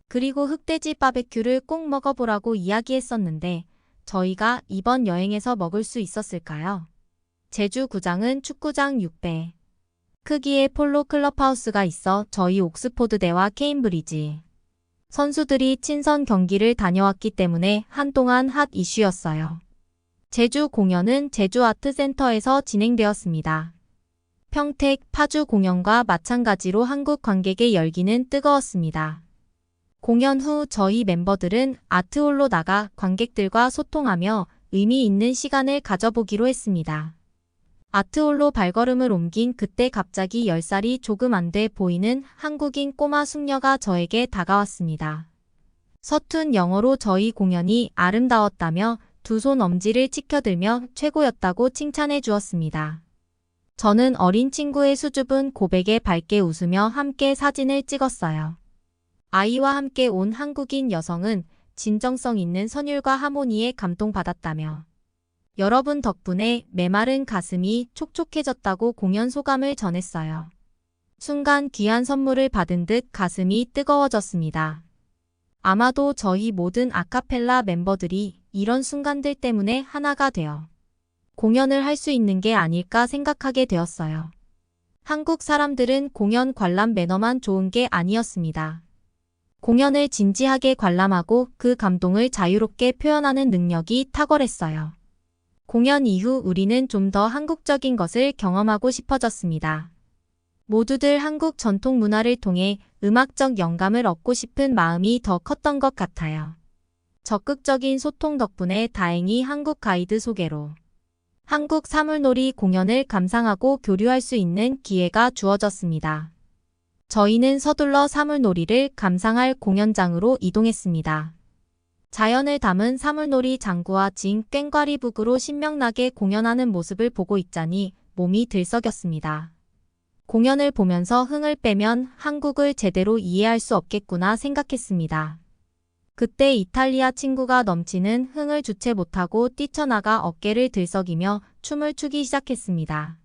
그리고 흑돼지 바베큐를 꼭 먹어보라고 이야기했었는데 저희가 이번 여행에서 먹을 수 있었을까요? 제주 구장은 축구장 6배 크기의 폴로 클럽하우스가 있어 저희 옥스포드대와 케임브리지 선수들이 친선 경기를 다녀왔기 때문에 한동안 핫 이슈였어요. 제주 공연은 제주아트센터에서 진행되었습니다. 평택, 파주 공연과 마찬가지로 한국 관객의 열기는 뜨거웠습니다. 공연 후 저희 멤버들은 아트홀로 나가 관객들과 소통하며 의미 있는 시간을 가져보기로 했습니다. 아트홀로 발걸음을 옮긴 그때 갑자기 10살이 조금 안 돼 보이는 한국인 꼬마 숙녀가 저에게 다가왔습니다. 서툰 영어로 저희 공연이 아름다웠다며 두 손 엄지를 치켜들며 최고였다고 칭찬해 주었습니다. 저는 어린 친구의 수줍은 고백에 밝게 웃으며 함께 사진을 찍었어요. 아이와 함께 온 한국인 여성은 진정성 있는 선율과 하모니에 감동받았다며 여러분 덕분에 메마른 가슴이 촉촉해졌다고 공연 소감을 전했어요. 순간 귀한 선물을 받은 듯 가슴이 뜨거워졌습니다. 아마도 저희 모든 아카펠라 멤버들이 이런 순간들 때문에 하나가 되어 공연을 할 수 있는 게 아닐까 생각하게 되었어요. 한국 사람들은 공연 관람 매너만 좋은 게 아니었습니다. 공연을 진지하게 관람하고 그 감동을 자유롭게 표현하는 능력이 탁월했어요. 공연 이후 우리는 좀 더 한국적인 것을 경험하고 싶어졌습니다. 모두들 한국 전통 문화를 통해 음악적 영감을 얻고 싶은 마음이 더 컸던 것 같아요. 적극적인 소통 덕분에 다행히 한국 가이드 소개로 한국 사물놀이 공연을 감상하고 교류할 수 있는 기회가 주어졌습니다. 저희는 서둘러 사물놀이를 감상할 공연장으로 이동했습니다. 자연을 담은 사물놀이 장구와 진 꽹과리북으로 신명나게 공연하는 모습을 보고 있자니 몸이 들썩였습니다. 공연을 보면서 흥을 빼면 한국을 제대로 이해할 수 없겠구나 생각했습니다. 그때 이탈리아 친구가 넘치는 흥을 주체 못하고 뛰쳐나가 어깨를 들썩이며 춤을 추기 시작했습니다.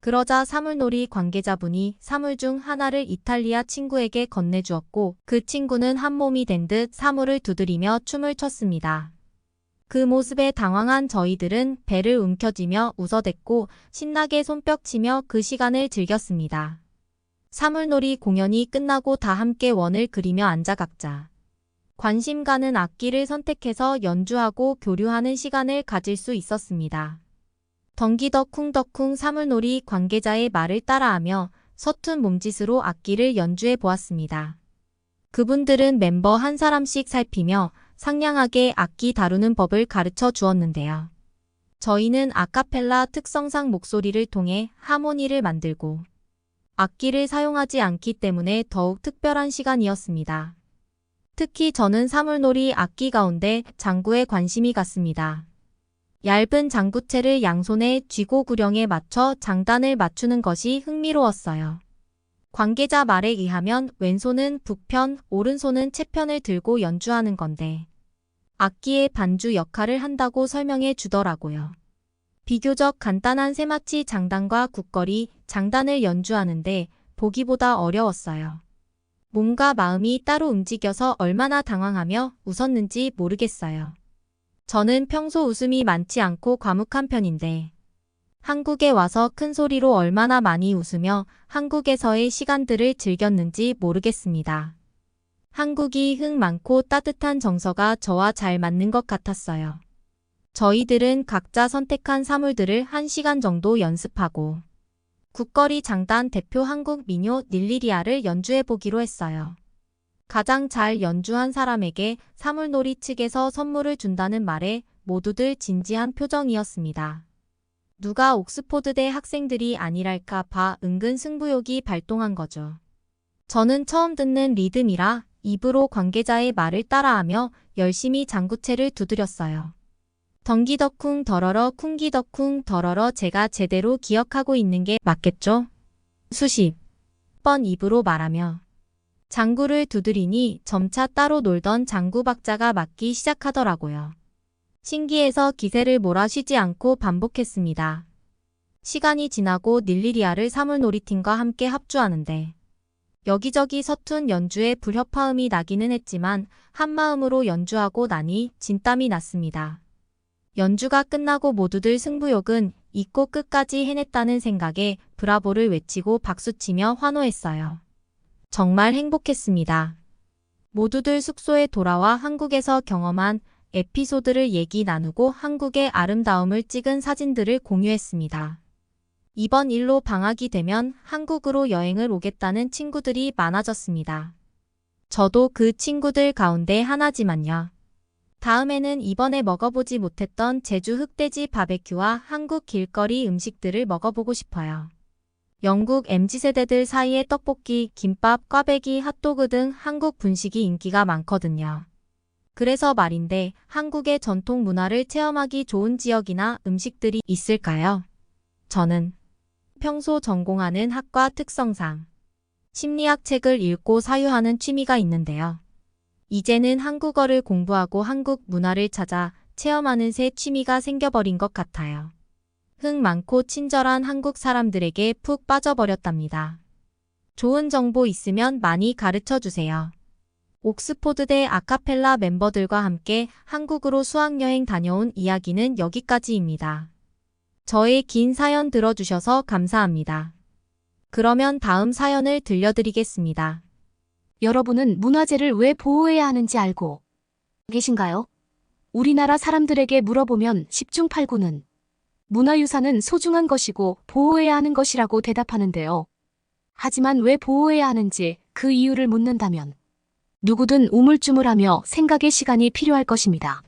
그러자 사물놀이 관계자분이 사물 중 하나를 이탈리아 친구에게 건네주었고 그 친구는 한 몸이 된 듯 사물을 두드리며 춤을 췄습니다. 그 모습에 당황한 저희들은 배를 움켜쥐며 웃어댔고 신나게 손뼉치며 그 시간을 즐겼습니다. 사물놀이 공연이 끝나고 다 함께 원을 그리며 앉아 각자 관심 가는 악기를 선택해서 연주하고 교류하는 시간을 가질 수 있었습니다. 덩기덕쿵덕쿵 사물놀이 관계자의 말을 따라하며 서툰 몸짓으로 악기를 연주해 보았습니다. 그분들은 멤버 한 사람씩 살피며 상냥하게 악기 다루는 법을 가르쳐 주었는데요. 저희는 아카펠라 특성상 목소리를 통해 하모니를 만들고 악기를 사용하지 않기 때문에 더욱 특별한 시간이었습니다. 특히 저는 사물놀이 악기 가운데 장구에 관심이 갔습니다. 얇은 장구채를 양손에 쥐고 구령에 맞춰 장단을 맞추는 것이 흥미로웠어요. 관계자 말에 의하면 왼손은 북편, 오른손은 채편을 들고 연주하는 건데 악기의 반주 역할을 한다고 설명해 주더라고요. 비교적 간단한 세마치 장단과 국거리, 장단을 연주하는데 보기보다 어려웠어요. 몸과 마음이 따로 움직여서 얼마나 당황하며 웃었는지 모르겠어요. 저는 평소 웃음이 많지 않고 과묵한 편인데 한국에 와서 큰 소리로 얼마나 많이 웃으며 한국에서의 시간들을 즐겼는지 모르겠습니다. 한국이 흥 많고 따뜻한 정서가 저와 잘 맞는 것 같았어요. 저희들은 각자 선택한 사물들을 1시간 정도 연습하고 국거리 장단 대표 한국 민요 닐리리아를 연주해 보기로 했어요. 가장 잘 연주한 사람에게 사물놀이 측에서 선물을 준다는 말에 모두들 진지한 표정이었습니다. 누가 옥스포드대 학생들이 아니랄까 봐 은근 승부욕이 발동한 거죠. 저는 처음 듣는 리듬이라 입으로 관계자의 말을 따라하며 열심히 장구채를 두드렸어요. 덩기덕쿵 더러러 쿵기덕쿵 더러러 제가 제대로 기억하고 있는 게 맞겠죠? 수십 번 입으로 말하며 장구를 두드리니 점차 따로 놀던 장구 박자가 맞기 시작하더라고요. 신기해서 기세를 몰아쉬지 않고 반복했습니다. 시간이 지나고 닐리리아를 사물놀이팀과 함께 합주하는데 여기저기 서툰 연주에 불협화음이 나기는 했지만 한마음으로 연주하고 나니 진땀이 났습니다. 연주가 끝나고 모두들 승부욕은 잊고 끝까지 해냈다는 생각에 브라보를 외치고 박수치며 환호했어요. 정말 행복했습니다. 모두들 숙소에 돌아와 한국에서 경험한 에피소드를 얘기 나누고 한국의 아름다움을 찍은 사진들을 공유했습니다. 이번 일로 방학이 되면 한국으로 여행을 오겠다는 친구들이 많아졌습니다. 저도 그 친구들 가운데 하나지만요. 다음에는 이번에 먹어보지 못했던 제주 흑돼지 바베큐와 한국 길거리 음식들을 먹어보고 싶어요. 영국 MZ세대들 사이에 떡볶이, 김밥, 꽈배기, 핫도그 등 한국 분식이 인기가 많거든요. 그래서 말인데 한국의 전통 문화를 체험하기 좋은 지역이나 음식들이 있을까요? 저는 평소 전공하는 학과 특성상 심리학 책을 읽고 사유하는 취미가 있는데요. 이제는 한국어를 공부하고 한국 문화를 찾아 체험하는 새 취미가 생겨버린 것 같아요. 흥 많고 친절한 한국 사람들에게 푹 빠져버렸답니다. 좋은 정보 있으면 많이 가르쳐 주세요. 옥스포드대 아카펠라 멤버들과 함께 한국으로 수학여행 다녀온 이야기는 여기까지입니다. 저의 긴 사연 들어주셔서 감사합니다. 그러면 다음 사연을 들려드리겠습니다. 여러분은 문화재를 왜 보호해야 하는지 알고 계신가요? 우리나라 사람들에게 물어보면 10중 8구는 문화유산은 소중한 것이고 보호해야 하는 것이라고 대답하는데요. 하지만 왜 보호해야 하는지 그 이유를 묻는다면 누구든 우물쭈물하며 생각의 시간이 필요할 것입니다.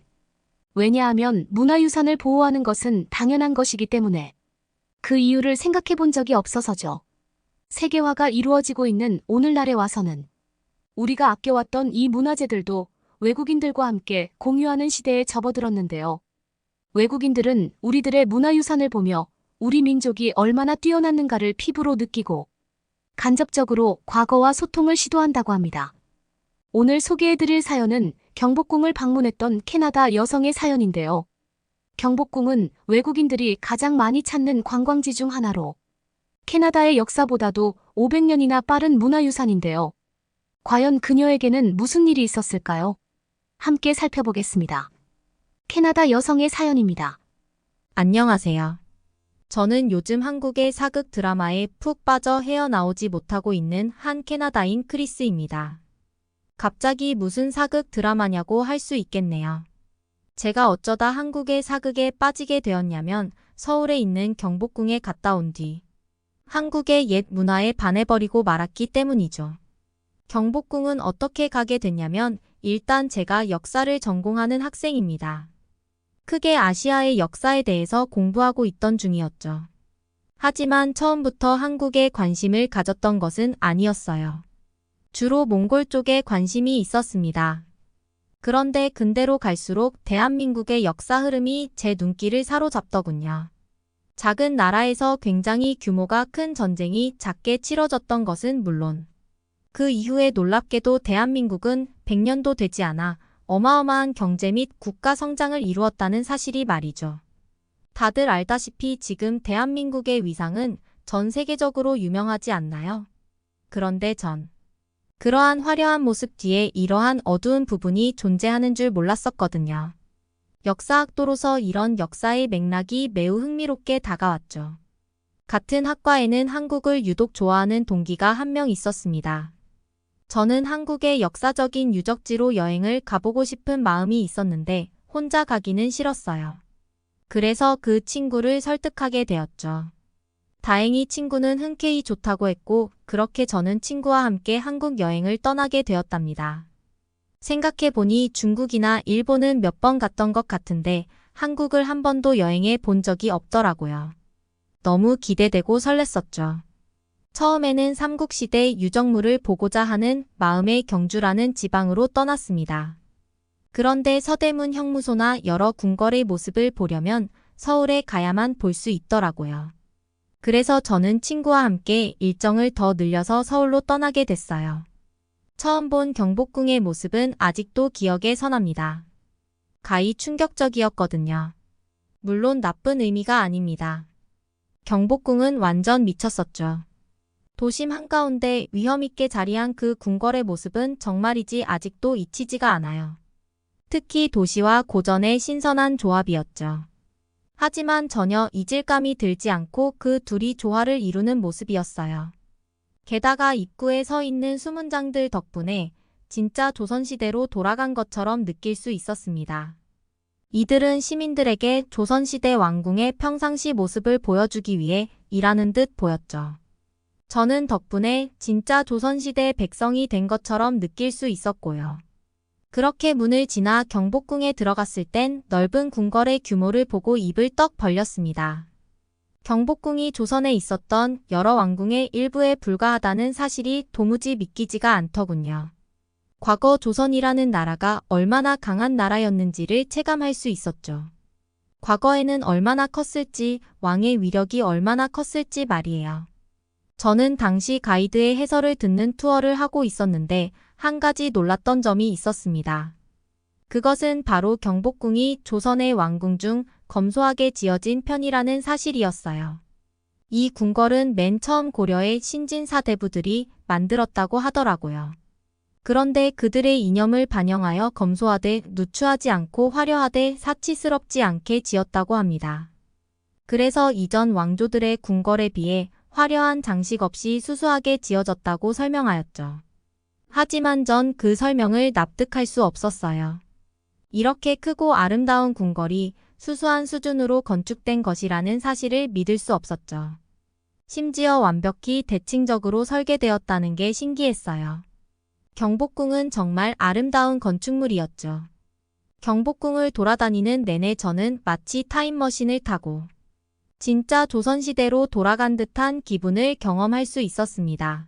왜냐하면 문화유산을 보호하는 것은 당연한 것이기 때문에 그 이유를 생각해 본 적이 없어서죠. 세계화가 이루어지고 있는 오늘날에 와서는 우리가 아껴왔던 이 문화재들도 외국인들과 함께 공유하는 시대에 접어들었는데요. 외국인들은 우리들의 문화유산을 보며 우리 민족이 얼마나 뛰어났는가를 피부로 느끼고 간접적으로 과거와 소통을 시도한다고 합니다. 오늘 소개해드릴 사연은 경복궁을 방문했던 캐나다 여성의 사연인데요. 경복궁은 외국인들이 가장 많이 찾는 관광지 중 하나로 캐나다의 역사보다도 500년이나 빠른 문화유산인데요. 과연 그녀에게는 무슨 일이 있었을까요? 함께 살펴보겠습니다. 캐나다 여성의 사연입니다. 안녕하세요. 저는 요즘 한국의 사극 드라마에 푹 빠져 헤어나오지 못하고 있는 한 캐나다인 크리스입니다. 갑자기 무슨 사극 드라마냐고 할 수 있겠네요. 제가 어쩌다 한국의 사극에 빠지게 되었냐면 서울에 있는 경복궁에 갔다 온 뒤 한국의 옛 문화에 반해버리고 말았기 때문이죠. 경복궁은 어떻게 가게 됐냐면 일단 제가 역사를 전공하는 학생입니다. 크게 아시아의 역사에 대해서 공부하고 있던 중이었죠. 하지만 처음부터 한국에 관심을 가졌던 것은 아니었어요. 주로 몽골 쪽에 관심이 있었습니다. 그런데 근대로 갈수록 대한민국의 역사 흐름이 제 눈길을 사로잡더군요. 작은 나라에서 굉장히 규모가 큰 전쟁이 작게 치러졌던 것은 물론 그 이후에 놀랍게도 대한민국은 100년도 되지 않아 어마어마한 경제 및 국가 성장을 이루었다는 사실이 말이죠. 다들 알다시피 지금 대한민국의 위상은 전 세계적으로 유명하지 않나요? 그런데 전 그러한 화려한 모습 뒤에 이러한 어두운 부분이 존재하는 줄 몰랐었거든요. 역사학도로서 이런 역사의 맥락이 매우 흥미롭게 다가왔죠. 같은 학과에는 한국을 유독 좋아하는 동기가 한 명 있었습니다. 저는 한국의 역사적인 유적지로 여행을 가보고 싶은 마음이 있었는데 혼자 가기는 싫었어요. 그래서 그 친구를 설득하게 되었죠. 다행히 친구는 흔쾌히 좋다고 했고 그렇게 저는 친구와 함께 한국 여행을 떠나게 되었답니다. 생각해보니 중국이나 일본은 몇 번 갔던 것 같은데 한국을 한 번도 여행해 본 적이 없더라고요. 너무 기대되고 설렜었죠. 처음에는 삼국시대 유적물을 보고자 하는 마음의 경주라는 지방으로 떠났습니다. 그런데 서대문 형무소나 여러 궁궐의 모습을 보려면 서울에 가야만 볼 수 있더라고요. 그래서 저는 친구와 함께 일정을 더 늘려서 서울로 떠나게 됐어요. 처음 본 경복궁의 모습은 아직도 기억에 선합니다. 가히 충격적이었거든요. 물론 나쁜 의미가 아닙니다. 경복궁은 완전 미쳤었죠. 도심 한가운데 위험있게 자리한 그 궁궐의 모습은 정말이지 아직도 잊히지가 않아요. 특히 도시와 고전의 신선한 조합이었죠. 하지만 전혀 잊을감이 들지 않고 그 둘이 조화를 이루는 모습이었어요. 게다가 입구에 서 있는 수문장들 덕분에 진짜 조선시대로 돌아간 것처럼 느낄 수 있었습니다. 이들은 시민들에게 조선시대 왕궁의 평상시 모습을 보여주기 위해 일하는 듯 보였죠. 저는 덕분에 진짜 조선시대 백성이 된 것처럼 느낄 수 있었고요. 그렇게 문을 지나 경복궁에 들어갔을 땐 넓은 궁궐의 규모를 보고 입을 떡 벌렸습니다. 경복궁이 조선에 있었던 여러 왕궁의 일부에 불과하다는 사실이 도무지 믿기지가 않더군요. 과거 조선이라는 나라가 얼마나 강한 나라였는지를 체감할 수 있었죠. 과거에는 얼마나 컸을지, 왕의 위력이 얼마나 컸을지 말이에요. 저는 당시 가이드의 해설을 듣는 투어를 하고 있었는데 한 가지 놀랐던 점이 있었습니다. 그것은 바로 경복궁이 조선의 왕궁 중 검소하게 지어진 편이라는 사실이었어요. 이 궁궐은 맨 처음 고려의 신진사대부들이 만들었다고 하더라고요. 그런데 그들의 이념을 반영하여 검소하되 누추하지 않고 화려하되 사치스럽지 않게 지었다고 합니다. 그래서 이전 왕조들의 궁궐에 비해 화려한 장식 없이 수수하게 지어졌다고 설명하였죠. 하지만 전 그 설명을 납득할 수 없었어요. 이렇게 크고 아름다운 궁궐이 수수한 수준으로 건축된 것이라는 사실을 믿을 수 없었죠. 심지어 완벽히 대칭적으로 설계되었다는 게 신기했어요. 경복궁은 정말 아름다운 건축물이었죠. 경복궁을 돌아다니는 내내 저는 마치 타임머신을 타고 진짜 조선시대로 돌아간 듯한 기분을 경험할 수 있었습니다.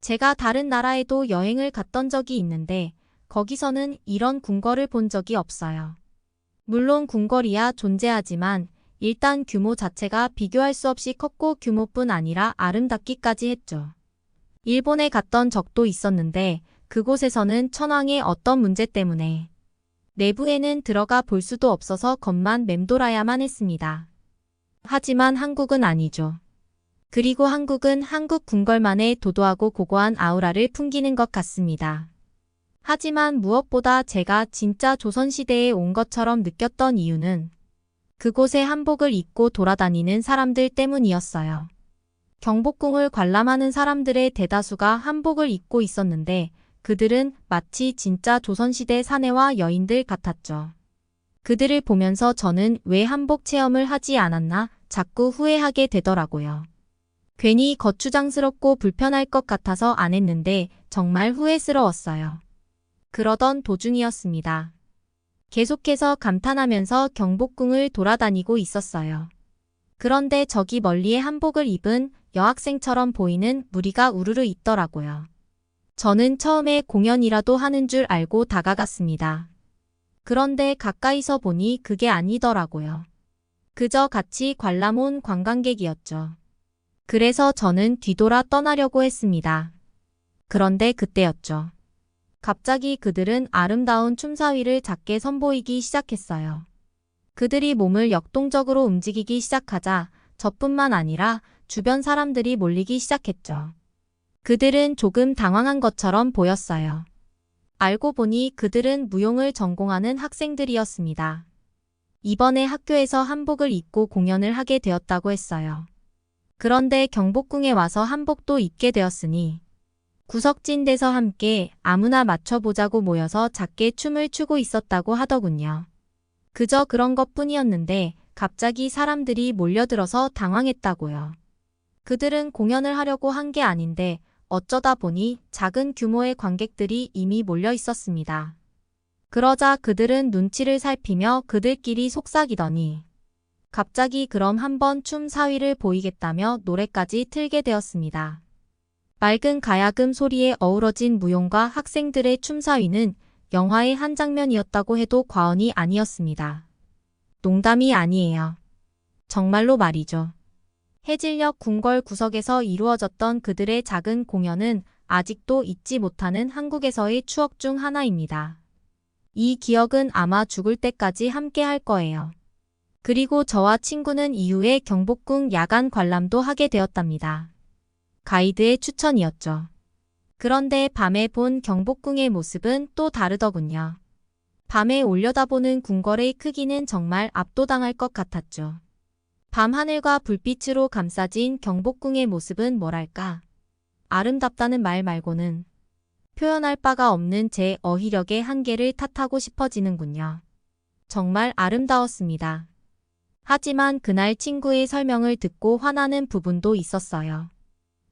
제가 다른 나라에도 여행을 갔던 적이 있는데 거기서는 이런 궁궐을 본 적이 없어요. 물론 궁궐이야 존재하지만 일단 규모 자체가 비교할 수 없이 컸고 규모뿐 아니라 아름답기까지 했죠. 일본에 갔던 적도 있었는데 그곳에서는 천황의 어떤 문제 때문에 내부에는 들어가 볼 수도 없어서 겉만 맴돌아야만 했습니다. 하지만 한국은 아니죠. 그리고 한국은 한국 궁궐만의 도도하고 고고한 아우라를 풍기는 것 같습니다. 하지만 무엇보다 제가 진짜 조선시대에 온 것처럼 느꼈던 이유는 그곳에 한복을 입고 돌아다니는 사람들 때문이었어요. 경복궁을 관람하는 사람들의 대다수가 한복을 입고 있었는데 그들은 마치 진짜 조선시대 사내와 여인들 같았죠. 그들을 보면서 저는 왜 한복 체험을 하지 않았나 자꾸 후회하게 되더라고요. 괜히 거추장스럽고 불편할 것 같아서 안 했는데 정말 후회스러웠어요. 그러던 도중이었습니다. 계속해서 감탄하면서 경복궁을 돌아다니고 있었어요. 그런데 저기 멀리에 한복을 입은 여학생처럼 보이는 무리가 우르르 있더라고요. 저는 처음에 공연이라도 하는 줄 알고 다가갔습니다. 그런데 가까이서 보니 그게 아니더라고요. 그저 같이 관람 온 관광객이었죠. 그래서 저는 뒤돌아 떠나려고 했습니다. 그런데 그때였죠. 갑자기 그들은 아름다운 춤사위를 작게 선보이기 시작했어요. 그들이 몸을 역동적으로 움직이기 시작하자 저뿐만 아니라 주변 사람들이 몰리기 시작했죠. 그들은 조금 당황한 것처럼 보였어요. 알고 보니 그들은 무용을 전공하는 학생들이었습니다. 이번에 학교에서 한복을 입고 공연을 하게 되었다고 했어요. 그런데 경복궁에 와서 한복도 입게 되었으니 구석진 데서 함께 아무나 맞춰보자고 모여서 작게 춤을 추고 있었다고 하더군요. 그저 그런 것뿐이었는데 갑자기 사람들이 몰려들어서 당황했다고요. 그들은 공연을 하려고 한 게 아닌데 어쩌다 보니 작은 규모의 관객들이 이미 몰려 있었습니다. 그러자 그들은 눈치를 살피며 그들끼리 속삭이더니 갑자기 그럼 한번 춤 사위를 보이겠다며 노래까지 틀게 되었습니다. 맑은 가야금 소리에 어우러진 무용과 학생들의 춤사위는 영화의 한 장면이었다고 해도 과언이 아니었습니다. 농담이 아니에요. 정말로 말이죠. 해질녘 궁궐 구석에서 이루어졌던 그들의 작은 공연은 아직도 잊지 못하는 한국에서의 추억 중 하나입니다. 이 기억은 아마 죽을 때까지 함께 할 거예요. 그리고 저와 친구는 이후에 경복궁 야간 관람도 하게 되었답니다. 가이드의 추천이었죠. 그런데 밤에 본 경복궁의 모습은 또 다르더군요. 밤에 올려다보는 궁궐의 크기는 정말 압도당할 것 같았죠. 밤하늘과 불빛으로 감싸진 경복궁의 모습은 뭐랄까. 아름답다는 말 말고는 표현할 바가 없는 제 어휘력의 한계를 탓하고 싶어지는군요. 정말 아름다웠습니다. 하지만 그날 친구의 설명을 듣고 화나는 부분도 있었어요.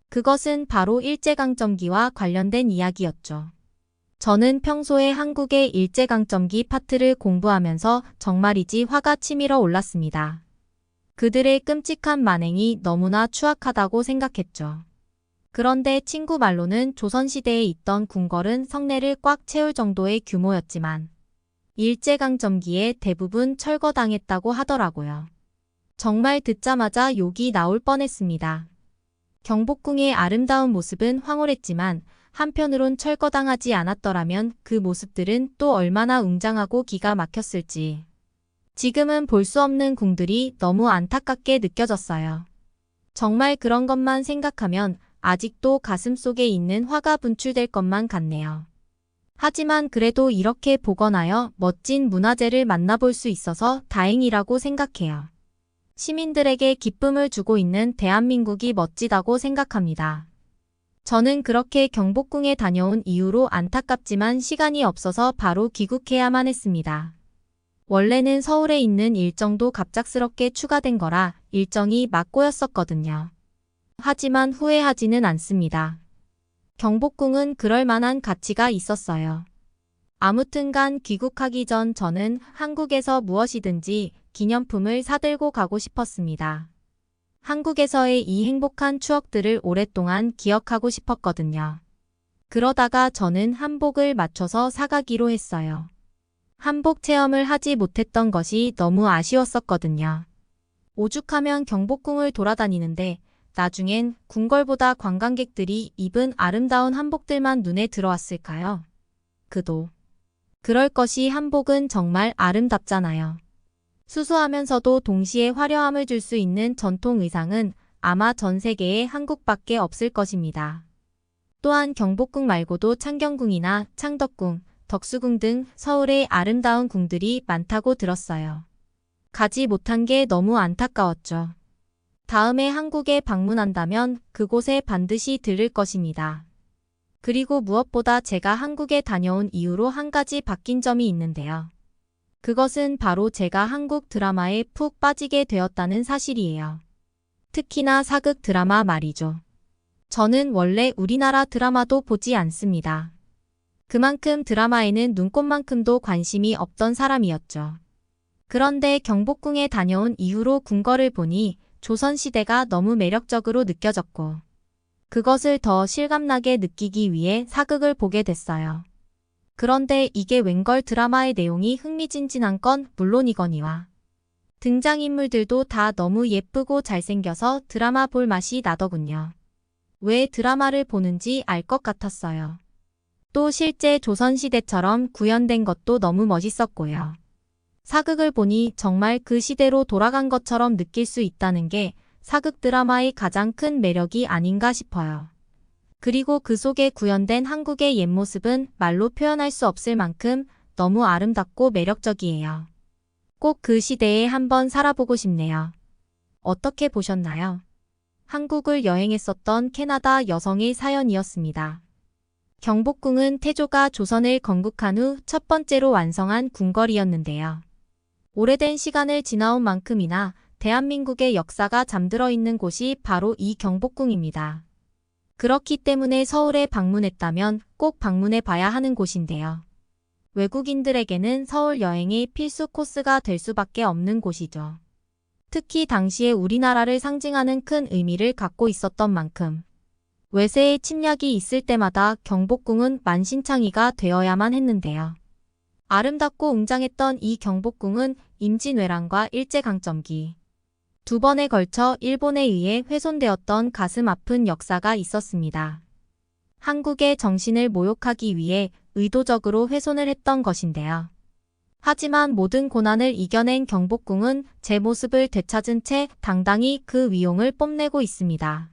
그것은 바로 일제강점기와 관련된 이야기였죠. 저는 평소에 한국의 일제강점기 파트를 공부하면서 정말이지 화가 치밀어 올랐습니다. 그들의 끔찍한 만행이 너무나 추악하다고 생각했죠. 그런데 친구 말로는 조선시대에 있던 궁궐은 성내를 꽉 채울 정도의 규모였지만 일제강점기에 대부분 철거당했다고 하더라고요. 정말 듣자마자 욕이 나올 뻔했습니다. 경복궁의 아름다운 모습은 황홀했지만 한편으론 철거당하지 않았더라면 그 모습들은 또 얼마나 웅장하고 기가 막혔을지. 지금은 볼 수 없는 궁들이 너무 안타깝게 느껴졌어요. 정말 그런 것만 생각하면 아직도 가슴속에 있는 화가 분출될 것만 같네요. 하지만 그래도 이렇게 복원하여 멋진 문화재를 만나볼 수 있어서 다행이라고 생각해요. 시민들에게 기쁨을 주고 있는 대한민국이 멋지다고 생각합니다. 저는 그렇게 경복궁에 다녀온 이후로 안타깝지만 시간이 없어서 바로 귀국해야만 했습니다. 원래는 서울에 있는 일정도 갑작스럽게 추가된 거라 일정이 막 꼬였었거든요. 하지만 후회하지는 않습니다. 경복궁은 그럴 만한 가치가 있었어요. 아무튼간 귀국하기 전 저는 한국에서 무엇이든지 기념품을 사들고 가고 싶었습니다. 한국에서의 이 행복한 추억들을 오랫동안 기억하고 싶었거든요. 그러다가 저는 한복을 맞춰서 사가기로 했어요. 한복 체험을 하지 못했던 것이 너무 아쉬웠었거든요. 오죽하면 경복궁을 돌아다니는데 나중엔 궁궐보다 관광객들이 입은 아름다운 한복들만 눈에 들어왔을까요? 그럴 것이 한복은 정말 아름답잖아요. 수수하면서도 동시에 화려함을 줄 수 있는 전통 의상은 아마 전 세계에 한국밖에 없을 것입니다. 또한 경복궁 말고도 창경궁이나 창덕궁, 덕수궁 등 서울의 아름다운 궁들이 많다고 들었어요. 가지 못한 게 너무 안타까웠죠. 다음에 한국에 방문한다면 그곳에 반드시 들를 것입니다. 그리고 무엇보다 제가 한국에 다녀온 이후로 한 가지 바뀐 점이 있는데요. 그것은 바로 제가 한국 드라마에 푹 빠지게 되었다는 사실이에요. 특히나 사극 드라마 말이죠. 저는 원래 우리나라 드라마도 보지 않습니다. 그만큼 드라마에는 눈꼽만큼도 관심이 없던 사람이었죠. 그런데 경복궁에 다녀온 이후로 궁궐을 보니 조선시대가 너무 매력적으로 느껴졌고 그것을 더 실감나게 느끼기 위해 사극을 보게 됐어요. 그런데 이게 웬걸 드라마의 내용이 흥미진진한 건 물론이거니와 등장인물들도 다 너무 예쁘고 잘생겨서 드라마 볼 맛이 나더군요. 왜 드라마를 보는지 알 것 같았어요. 또 실제 조선시대처럼 구현된 것도 너무 멋있었고요. 사극을 보니 정말 그 시대로 돌아간 것처럼 느낄 수 있다는 게 사극 드라마의 가장 큰 매력이 아닌가 싶어요. 그리고 그 속에 구현된 한국의 옛 모습은 말로 표현할 수 없을 만큼 너무 아름답고 매력적이에요. 꼭 그 시대에 한번 살아보고 싶네요. 어떻게 보셨나요? 한국을 여행했었던 캐나다 여성의 사연이었습니다. 경복궁은 태조가 조선을 건국한 후 첫 번째로 완성한 궁궐이었는데요. 오래된 시간을 지나온 만큼이나 대한민국의 역사가 잠들어 있는 곳이 바로 이 경복궁입니다. 그렇기 때문에 서울에 방문했다면 꼭 방문해 봐야 하는 곳인데요. 외국인들에게는 서울 여행의 필수 코스가 될 수밖에 없는 곳이죠. 특히 당시에 우리나라를 상징하는 큰 의미를 갖고 있었던 만큼 외세의 침략이 있을 때마다 경복궁은 만신창이가 되어야만 했는데요. 아름답고 웅장했던 이 경복궁은 임진왜란과 일제강점기 두 번에 걸쳐 일본에 의해 훼손되었던 가슴 아픈 역사가 있었습니다. 한국의 정신을 모욕하기 위해 의도적으로 훼손을 했던 것인데요. 하지만 모든 고난을 이겨낸 경복궁은 제 모습을 되찾은 채 당당히 그 위용을 뽐내고 있습니다.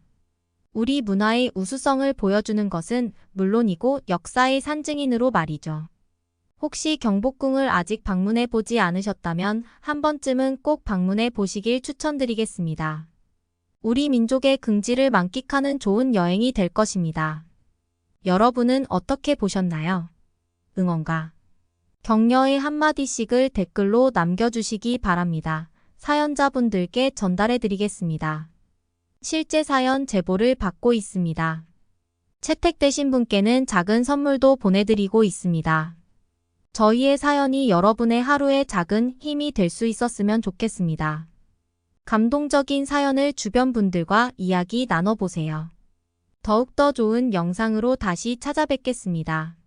우리 문화의 우수성을 보여주는 것은 물론이고 역사의 산증인으로 말이죠. 혹시 경복궁을 아직 방문해 보지 않으셨다면 한 번쯤은 꼭 방문해 보시길 추천드리겠습니다. 우리 민족의 긍지를 만끽하는 좋은 여행이 될 것입니다. 여러분은 어떻게 보셨나요? 응원과 격려의 한마디씩을 댓글로 남겨주시기 바랍니다. 사연자분들께 전달해 드리겠습니다. 실제 사연 제보를 받고 있습니다. 채택되신 분께는 작은 선물도 보내드리고 있습니다. 저희의 사연이 여러분의 하루의 작은 힘이 될 수 있었으면 좋겠습니다. 감동적인 사연을 주변 분들과 이야기 나눠보세요. 더욱더 좋은 영상으로 다시 찾아뵙겠습니다.